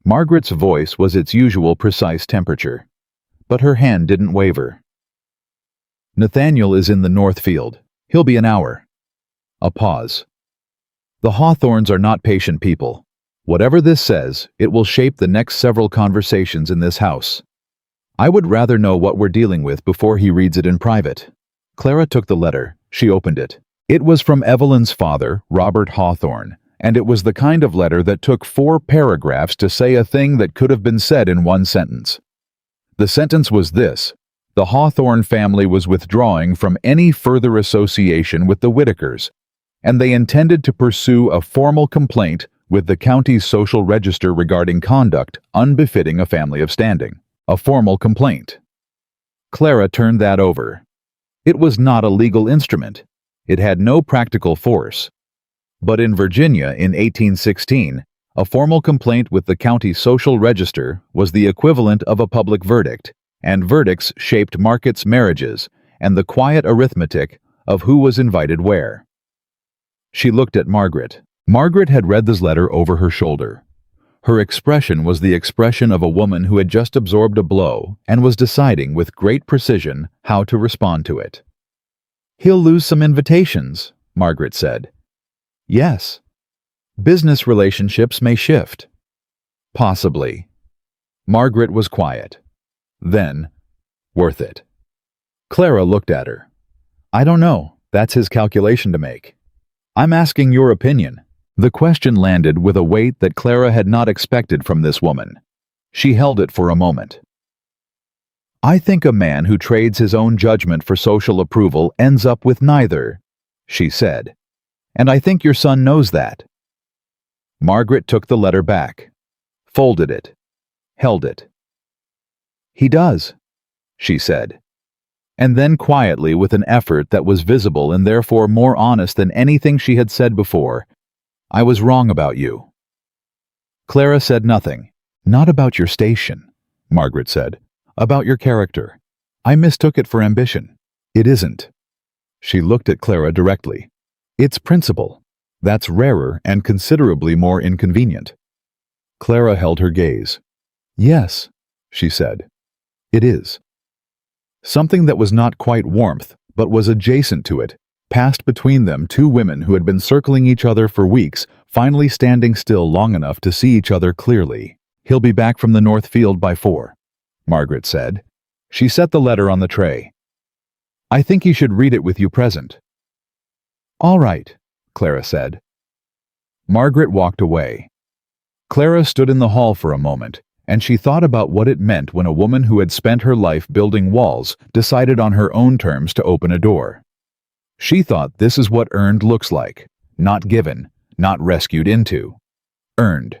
Margaret's voice was its usual precise temperature, but her hand didn't waver. "Nathaniel is in the North Field. He'll be an hour." A pause. "The Hawthorns are not patient people. Whatever this says, it will shape the next several conversations in this house. I would rather know what we're dealing with before he reads it in private." Clara took the letter. She opened it. It was from Evelyn's father, Robert Hawthorne, and it was the kind of letter that took 4 paragraphs to say a thing that could have been said in 1 sentence. The sentence was this: the Hawthorne family was withdrawing from any further association with the Whitakers, and they intended to pursue a formal complaint with the county's social register regarding conduct unbefitting a family of standing. A formal complaint. Clara turned that over. It was not a legal instrument. It had no practical force. But in Virginia in 1816, a formal complaint with the county social register was the equivalent of a public verdict, and verdicts shaped markets, marriages, and the quiet arithmetic of who was invited where. She looked at Margaret. Margaret had read this letter over her shoulder. Her expression was the expression of a woman who had just absorbed a blow and was deciding with great precision how to respond to it. "He'll lose some invitations," Margaret said. "Yes. Business relationships may shift." "Possibly." Margaret was quiet. Then, "Worth it." Clara looked at her. "I don't know. That's his calculation to make. I'm asking your opinion." The question landed with a weight that Clara had not expected from this woman. She held it for a moment. "I think a man who trades his own judgment for social approval ends up with neither," she said. "And I think your son knows that." Margaret took the letter back, folded it, held it. "He does," she said. And then quietly, with an effort that was visible and therefore more honest than anything she had said before, "I was wrong about you." Clara said nothing. "Not about your station," Margaret said. "About your character. I mistook it for ambition. It isn't." She looked at Clara directly. "It's principle. That's rarer and considerably more inconvenient." Clara held her gaze. "Yes," she said. "It is." Something that was not quite warmth, but was adjacent to it, passed between them, 2 women who had been circling each other for weeks, finally standing still long enough to see each other clearly. "He'll be back from the North Field by 4, Margaret said. She set the letter on the tray. "I think he should read it with you present." "All right," Clara said. Margaret walked away. Clara stood in the hall for a moment, and she thought about what it meant when a woman who had spent her life building walls decided on her own terms to open a door. She thought this is what earned looks like. Not given, not rescued into. Earned.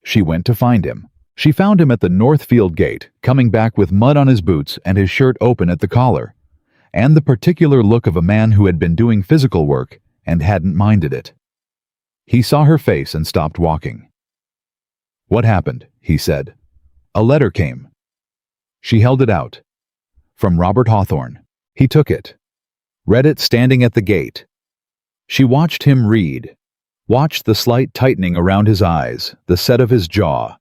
She went to find him. She found him at the Northfield gate, coming back with mud on his boots and his shirt open at the collar, and the particular look of a man who had been doing physical work and hadn't minded it. He saw her face and stopped walking. "What happened?" he said. "A letter came." She held it out. From Robert Hawthorne. He took it. Read it standing at the gate. She watched him read. Watched the slight tightening around his eyes, the set of his jaw,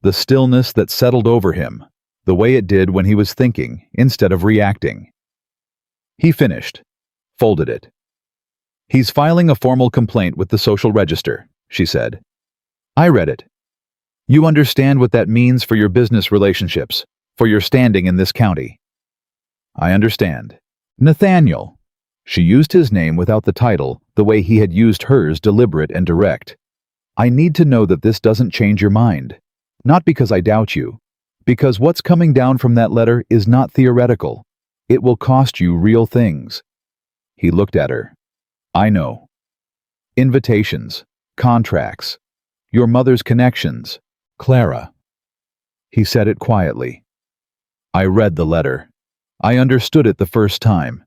the stillness that settled over him, the way it did when he was thinking instead of reacting. He finished, folded it. "He's filing a formal complaint with the social register," she said. "I read it. You understand what that means for your business relationships, for your standing in this county." "I understand." "Nathaniel." She used his name without the title, the way he had used hers, deliberate and direct. "I need to know that this doesn't change your mind. Not because I doubt you. Because what's coming down from that letter is not theoretical. It will cost you real things." He looked at her. "I know. Invitations, contracts, your mother's connections, Clara." He said it quietly. "I read the letter. I understood it the first time."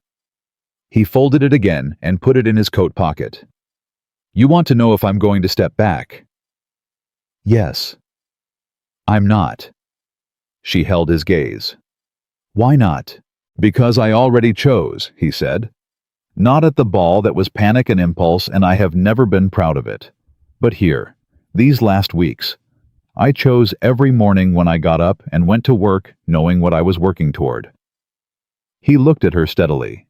He folded it again and put it in his coat pocket. "You want to know if I'm going to step back?" "Yes." "I'm not." She held his gaze. "Why not?" "Because I already chose," he said. "Not at the ball, that was panic and impulse, and I have never been proud of it. But here, these last weeks, I chose every morning when I got up and went to work knowing what I was working toward." He looked at her steadily.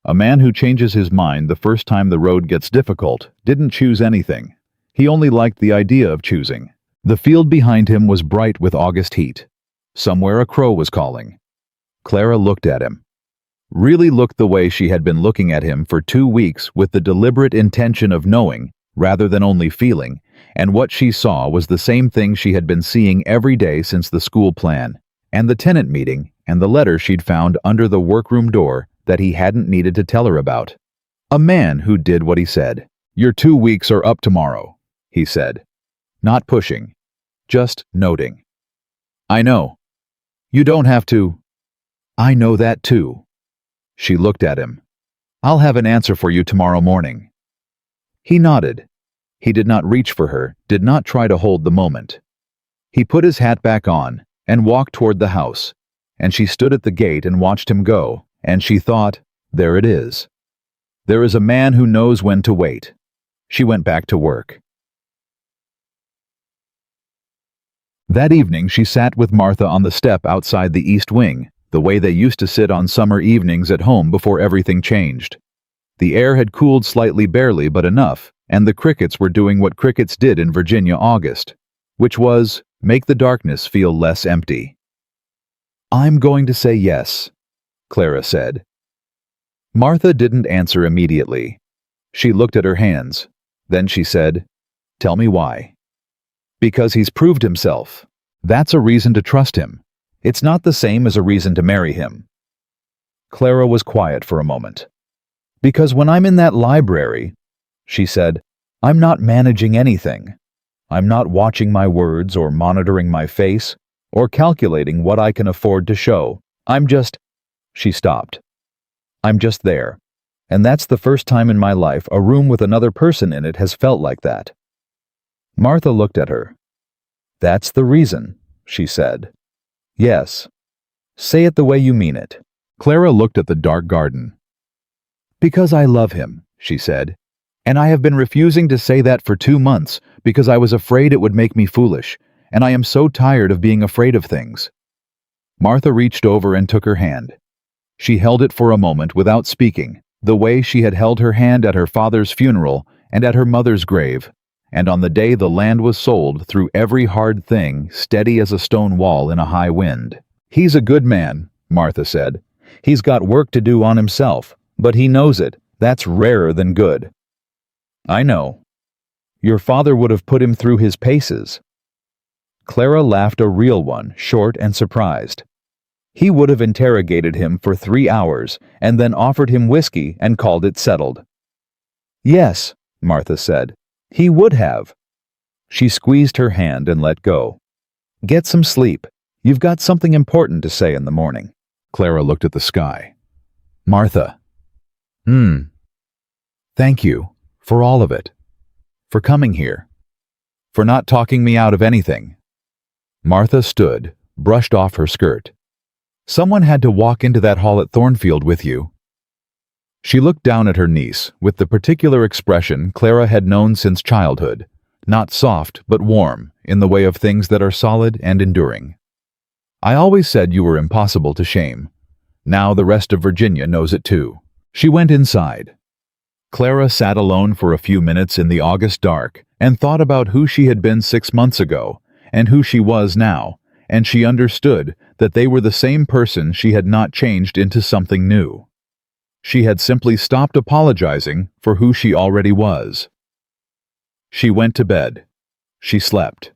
A man who changes his mind the first time the road gets difficult didn't choose anything. He only liked the idea of choosing. The field behind him was bright with August heat. Somewhere a crow was calling. Clara looked at him. Really looked the way she had been looking at him for 2 weeks, with the deliberate intention of knowing, rather than only feeling, and what she saw was the same thing she had been seeing every day since the school plan, and the tenant meeting, and the letter she'd found under the workroom door that he hadn't needed to tell her about. A man who did what he said. "Your 2 weeks are up tomorrow," he said. Not pushing, just noting. "I know. You don't have to." "I know that too." She looked at him. "I'll have an answer for you tomorrow morning." He nodded. He did not reach for her, did not try to hold the moment. He put his hat back on and walked toward the house, and she stood at the gate and watched him go, and she thought, there it is. There is a man who knows when to wait. She went back to work. That evening she sat with Martha on the step outside the East Wing, the way they used to sit on summer evenings at home before everything changed. The air had cooled slightly, barely, but enough, and the crickets were doing what crickets did in Virginia August, which was make the darkness feel less empty. "I'm going to say yes," Clara said. Martha didn't answer immediately. She looked at her hands. Then she said, "Tell me why." "Because he's proved himself. That's a reason to trust him. It's not the same as a reason to marry him." Clara was quiet for a moment. "Because when I'm in that library," she said, "I'm not managing anything. I'm not watching my words or monitoring my face or calculating what I can afford to show. I'm just—" She stopped. "I'm just there. And that's the first time in my life a room with another person in it has felt like that." Martha looked at her. "That's the reason," she said. "Yes. Say it the way you mean it." Clara looked at the dark garden. "Because I love him," she said. "And I have been refusing to say that for 2 months because I was afraid it would make me foolish, and I am so tired of being afraid of things." Martha reached over and took her hand. She held it for a moment without speaking, the way she had held her hand at her father's funeral and at her mother's grave, and on the day the land was sold, through every hard thing, steady as a stone wall in a high wind. "He's a good man," Martha said. "He's got work to do on himself, but he knows it. That's rarer than good." "I know. Your father would have put him through his paces." Clara laughed, a real one, short and surprised. "He would have interrogated him for 3 hours and then offered him whiskey and called it settled." "Yes," Martha said. "He would have." She squeezed her hand and let go. "Get some sleep. You've got something important to say in the morning." Clara looked at the sky. "Martha." Thank you. For all of it. For coming here. For not talking me out of anything." Martha stood, brushed off her skirt. "Someone had to walk into that hall at Thornfield with you." She looked down at her niece with the particular expression Clara had known since childhood, not soft but warm, in the way of things that are solid and enduring. "I always said you were impossible to shame. Now the rest of Virginia knows it too." She went inside. Clara sat alone for a few minutes in the August dark and thought about who she had been 6 months ago and who she was now, and she understood that they were the same person. She had not changed into something new. She had simply stopped apologizing for who she already was. She went to bed. She slept.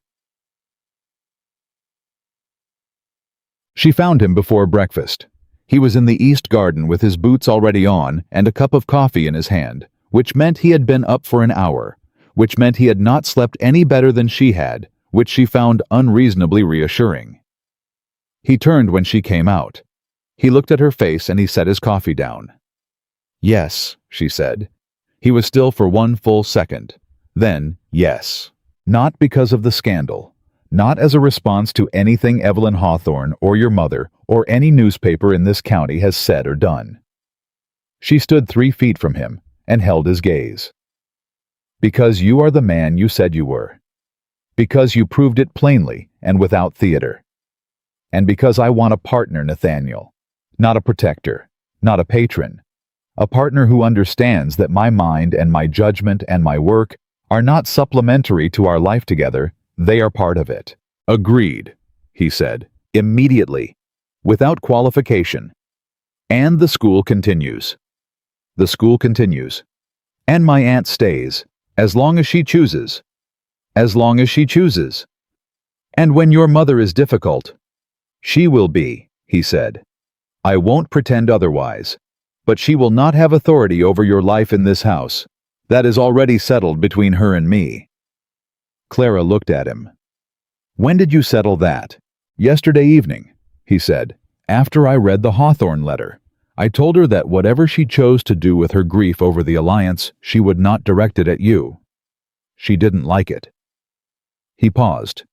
She found him before breakfast. He was in the east garden with his boots already on and a cup of coffee in his hand, which meant he had been up for an hour, which meant he had not slept any better than she had, which she found unreasonably reassuring. He turned when she came out. He looked at her face and he set his coffee down. "Yes," she said. He was still for one full second. Then, yes. Not because of the scandal. Not as a response to anything Evelyn Hawthorne or your mother or any newspaper in this county has said or done. She stood 3 feet from him and held his gaze. "Because you are the man you said you were. Because you proved it plainly and without theater. And because I want a partner, Nathaniel. Not a protector, not a patron. A partner who understands that my mind and my judgment and my work are not supplementary to our life together, they are part of it." "Agreed," he said, immediately, without qualification. "And the school continues. The school continues. And my aunt stays, as long as she chooses. As long as she chooses. And when your mother is difficult, she will be," he said. "I won't pretend otherwise. But she will not have authority over your life in this house. That is already settled between her and me." Clara looked at him. "When did you settle that?" "Yesterday evening," he said, "after I read the Hawthorne letter. I told her that whatever she chose to do with her grief over the alliance, she would not direct it at you. She didn't like it." He paused.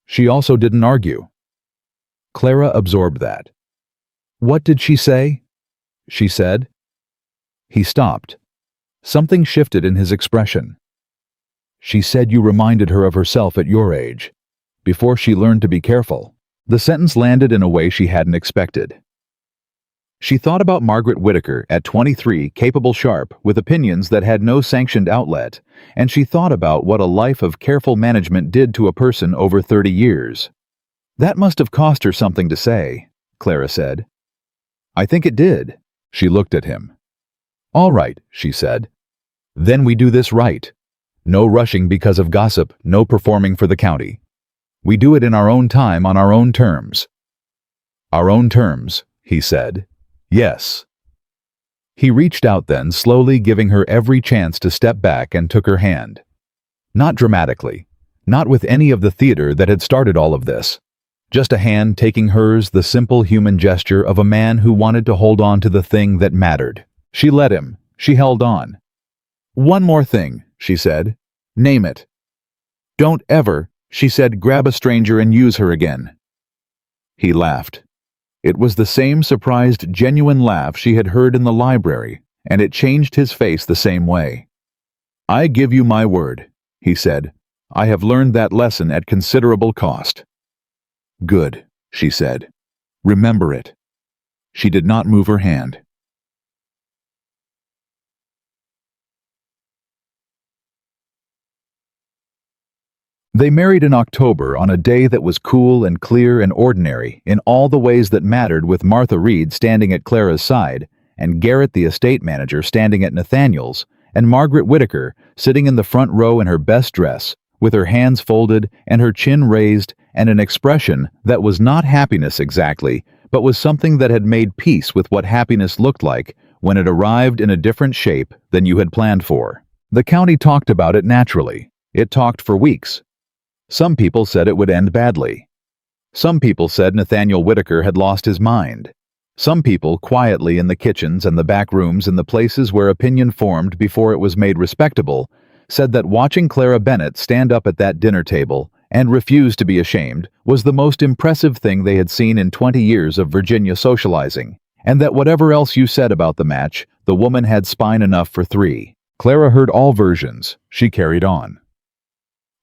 "She also didn't argue." Clara absorbed that. "What did she say?" she said. He stopped. Something shifted in his expression. "She said you reminded her of herself at your age, before she learned to be careful." The sentence landed in a way she hadn't expected. She thought about Margaret Whittaker at 23, capable, sharp, with opinions that had no sanctioned outlet, and she thought about what a life of careful management did to a person over 30 years. "That must have cost her something to say," Clara said. "I think it did." She looked at him. "All right," she said. "Then we do this right. No rushing because of gossip, no performing for the county. We do it in our own time, on our own terms." "Our own terms," he said. "Yes." He reached out then, slowly, giving her every chance to step back, and took her hand. Not dramatically, not with any of the theater that had started all of this. Just a hand taking hers, the simple human gesture of a man who wanted to hold on to the thing that mattered. She let him. She held on. "One more thing," she said. "Name it." "Don't ever," she said, "grab a stranger and use her again." He laughed. It was the same surprised, genuine laugh she had heard in the library, and it changed his face the same way. "I give you my word," he said. "I have learned that lesson at considerable cost." "Good," she said. "Remember it." She did not move her hand. They married in October on a day that was cool and clear and ordinary in all the ways that mattered, with Martha Reed standing at Clara's side, and Garrett the estate manager standing at Nathaniel's, and Margaret Whittaker sitting in the front row in her best dress, with her hands folded and her chin raised, and an expression that was not happiness exactly, but was something that had made peace with what happiness looked like when it arrived in a different shape than you had planned for. The county talked about it naturally. It talked for weeks. Some people said it would end badly. Some people said Nathaniel Whittaker had lost his mind. Some people, quietly in the kitchens and the back rooms and the places where opinion formed before it was made respectable, said that watching Clara Bennett stand up at that dinner table and refuse to be ashamed was the most impressive thing they had seen in 20 years of Virginia socializing, and that whatever else you said about the match, the woman had spine enough for three. Clara heard all versions. She carried on.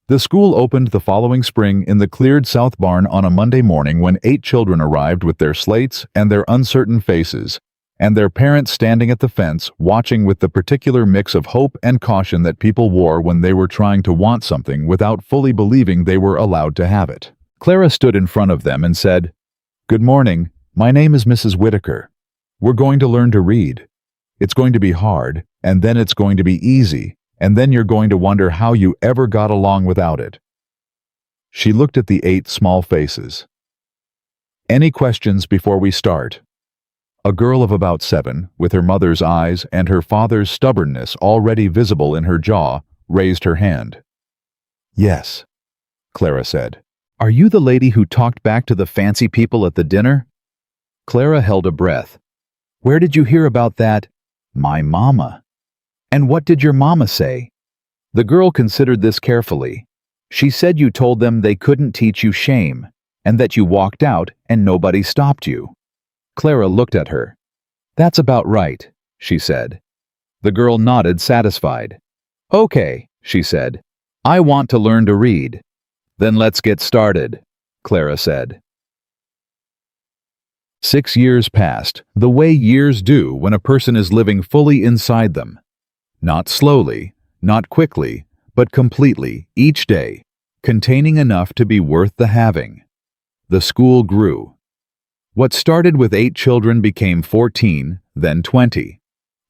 The school opened the following spring in the cleared south barn on a Monday morning when 8 children arrived with their slates and their uncertain faces, and their parents standing at the fence watching with the particular mix of hope and caution that people wore when they were trying to want something without fully believing they were allowed to have it. Clara stood in front of them and said, "Good morning, my name is Mrs. Whitaker. We're going to learn to read. It's going to be hard, and then it's going to be easy, and then you're going to wonder how you ever got along without it." She looked at the 8 small faces. "Any questions before we start?" A girl of about 7, with her mother's eyes and her father's stubbornness already visible in her jaw, raised her hand. "Yes," Clara said. "Are you the lady who talked back to the fancy people at the dinner?" Clara held a breath. "Where did you hear about that?" "My mama." "And what did your mama say?" The girl considered this carefully. "She said you told them they couldn't teach you shame, and that you walked out and nobody stopped you." Clara looked at her. "That's about right," she said. The girl nodded, satisfied. "Okay," she said. "I want to learn to read." "Then let's get started," Clara said. 6 years passed, the way years do when a person is living fully inside them. Not slowly, not quickly, but completely, each day, containing enough to be worth the having. The school grew. What started with 8 children became 14, then 20.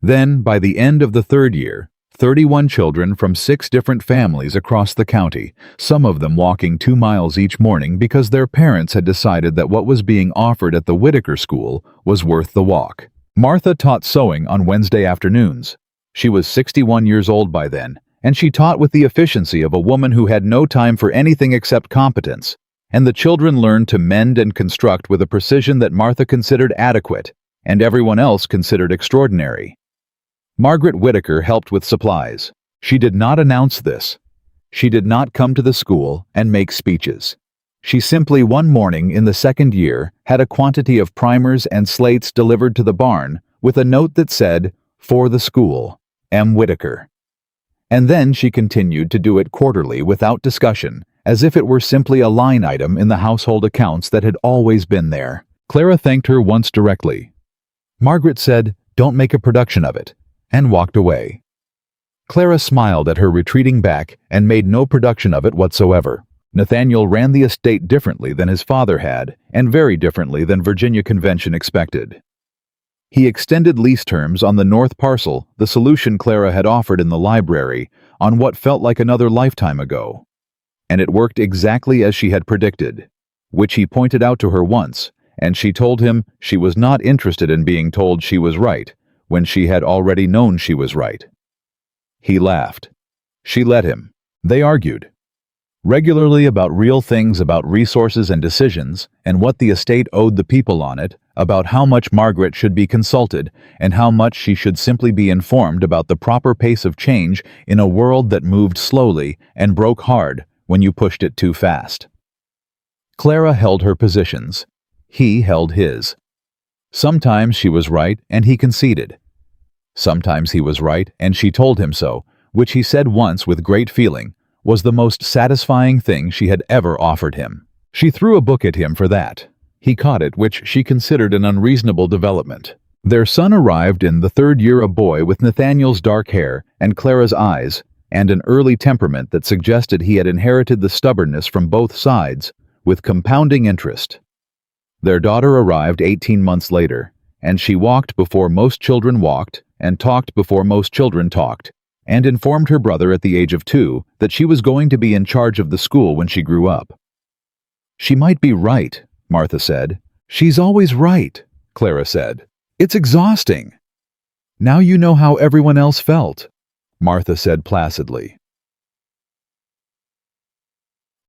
Then, by the end of the 3rd year, 31 children from 6 different families across the county, some of them walking 2 miles each morning because their parents had decided that what was being offered at the Whitaker School was worth the walk. Martha taught sewing on Wednesday afternoons. She was 61 years old by then, and she taught with the efficiency of a woman who had no time for anything except competence, and the children learned to mend and construct with a precision that Martha considered adequate, and everyone else considered extraordinary. Margaret Whitaker helped with supplies. She did not announce this. She did not come to the school and make speeches. She simply one morning in the 2nd year had a quantity of primers and slates delivered to the barn with a note that said, "For the school, M. Whitaker." And then she continued to do it quarterly without discussion, as if it were simply a line item in the household accounts that had always been there. Clara thanked her once directly. Margaret said, "Don't make a production of it," and walked away. Clara smiled at her retreating back and made no production of it whatsoever. Nathaniel ran the estate differently than his father had, and very differently than Virginia Convention expected. He extended lease terms on the north parcel, the solution Clara had offered in the library, on what felt like another lifetime ago. And it worked exactly as she had predicted, which he pointed out to her once, and she told him she was not interested in being told she was right, when she had already known she was right. He laughed. She let him. They argued regularly about real things, about resources and decisions, and what the estate owed the people on it, about how much Margaret should be consulted, and how much she should simply be informed about the proper pace of change in a world that moved slowly and broke hard when you pushed it too fast. Clara held her positions. He held his. Sometimes she was right and he conceded. Sometimes he was right and she told him so, which he said once with great feeling was the most satisfying thing she had ever offered him. She threw a book at him for that. He caught it, which she considered an unreasonable development. Their son arrived in the 3rd year, a boy with Nathaniel's dark hair and Clara's eyes, and an early temperament that suggested he had inherited the stubbornness from both sides, with compounding interest. Their daughter arrived 18 months later, and she walked before most children walked, and talked before most children talked, and informed her brother at the age of 2 that she was going to be in charge of the school when she grew up. "She might be right," Martha said. "She's always right," Clara said. "It's exhausting." "Now you know how everyone else felt," Martha said placidly.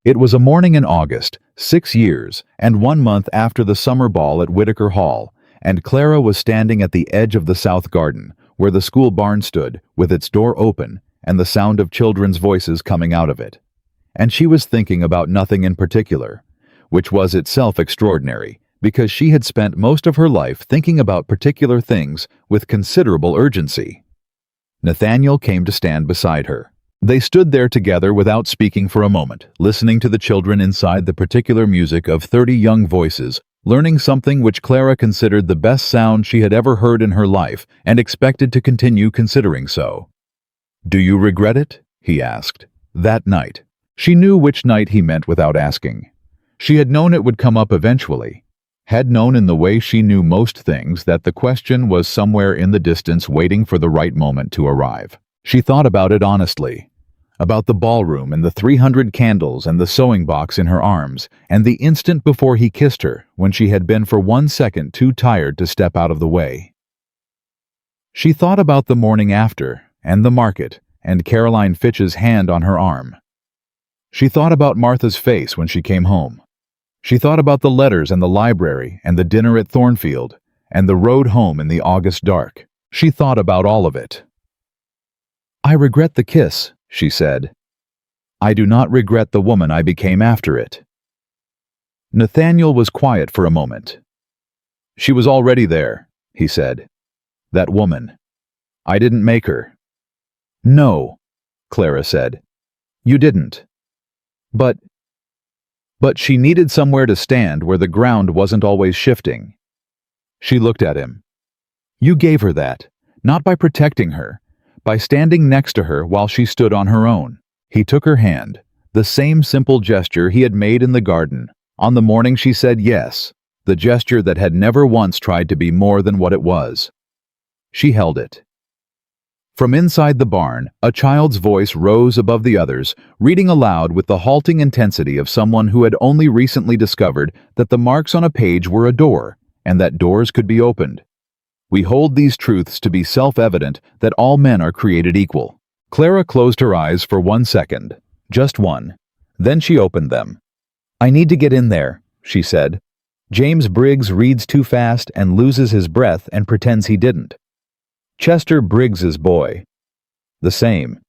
It was a morning in August, 6 years and 1 month after the summer ball at Whitaker Hall, and Clara was standing at the edge of the south garden, where the school barn stood, with its door open and the sound of children's voices coming out of it. And she was thinking about nothing in particular, which was itself extraordinary, because she had spent most of her life thinking about particular things with considerable urgency. Nathaniel came to stand beside her. They stood there together without speaking for a moment, listening to the children inside the particular music of 30 young voices, learning something which Clara considered the best sound she had ever heard in her life and expected to continue considering so. "Do you regret it?" he asked. That night. She knew which night he meant without asking. She had known it would come up eventually. Had known in the way she knew most things that the question was somewhere in the distance waiting for the right moment to arrive. She thought about it honestly. About the ballroom and the 300 candles and the sewing box in her arms, and the instant before he kissed her when she had been for 1 second too tired to step out of the way. She thought about the morning after, and the market, and Caroline Fitch's hand on her arm. She thought about Martha's face when she came home. She thought about the letters and the library and the dinner at Thornfield and the road home in the August dark. She thought about all of it. "I regret the kiss," she said. "I do not regret the woman I became after it." Nathaniel was quiet for a moment. "She was already there," he said. "That woman. I didn't make her." "No," Clara said. "You didn't. But she needed somewhere to stand where the ground wasn't always shifting." She looked at him. "You gave her that, not by protecting her, by standing next to her while she stood on her own." He took her hand, the same simple gesture he had made in the garden, on the morning she said yes, the gesture that had never once tried to be more than what it was. She held it. From inside the barn, a child's voice rose above the others, reading aloud with the halting intensity of someone who had only recently discovered that the marks on a page were a door, and that doors could be opened. "We hold these truths to be self-evident that all men are created equal." Clara closed her eyes for 1 second, just one. Then she opened them. "I need to get in there," she said. "James Briggs reads too fast and loses his breath and pretends he didn't. Chester Briggs's boy. The same.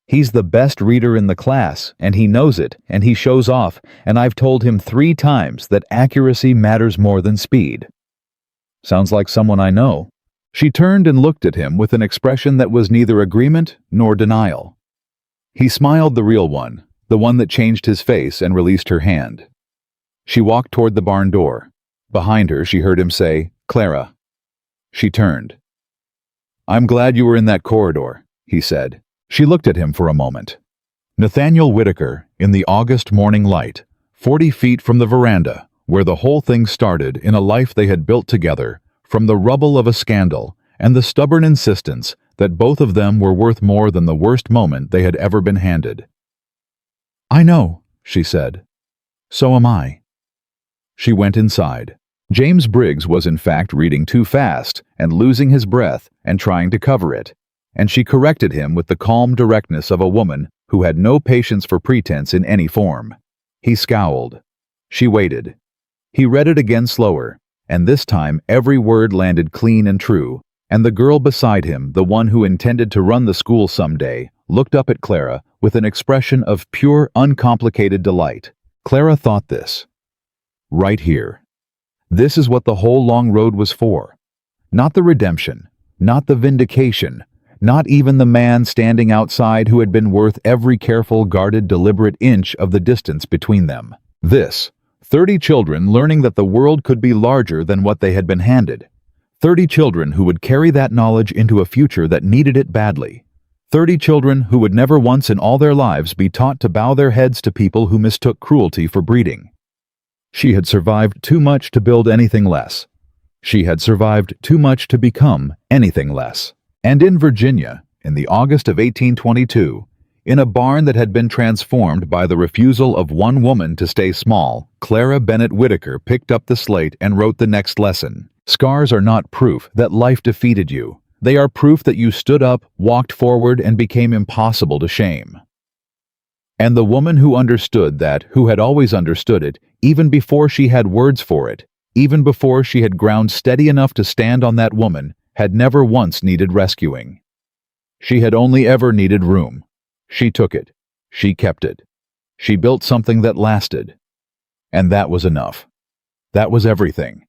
He's the best reader in the class, and he knows it, and he shows off, and I've told him 3 times that accuracy matters more than speed." "Sounds like someone I know." She turned and looked at him with an expression that was neither agreement nor denial. He smiled, the real one, the one that changed his face, and released her hand. She walked toward the barn door. Behind her she heard him say, "Clara." She turned. "I'm glad you were in that corridor," he said. She looked at him for a moment. Nathaniel Whitaker, in the August morning light, 40 feet from the veranda, where the whole thing started in a life they had built together, from the rubble of a scandal, and the stubborn insistence that both of them were worth more than the worst moment they had ever been handed. "I know," she said. "So am I." She went inside. James Briggs was in fact reading too fast and losing his breath and trying to cover it, and she corrected him with the calm directness of a woman who had no patience for pretense in any form. He scowled. She waited. He read it again slower, and this time every word landed clean and true, and the girl beside him, the one who intended to run the school someday, looked up at Clara with an expression of pure, uncomplicated delight. Clara thought this. Right here. This is what the whole long road was for. Not the redemption, not the vindication, not even the man standing outside who had been worth every careful, guarded, deliberate inch of the distance between them. This, 30 children learning that the world could be larger than what they had been handed. 30 children who would carry that knowledge into a future that needed it badly. 30 children who would never once in all their lives be taught to bow their heads to people who mistook cruelty for breeding. She had survived too much to build anything less. She had survived too much to become anything less. And in Virginia, in the August of 1822, in a barn that had been transformed by the refusal of one woman to stay small, Clara Bennett Whitaker picked up the slate and wrote the next lesson. Scars are not proof that life defeated you. They are proof that you stood up, walked forward, and became impossible to shame. And the woman who understood that, who had always understood it, even before she had words for it, even before she had ground steady enough to stand on that woman, had never once needed rescuing. She had only ever needed room. She took it. She kept it. She built something that lasted. And that was enough. That was everything.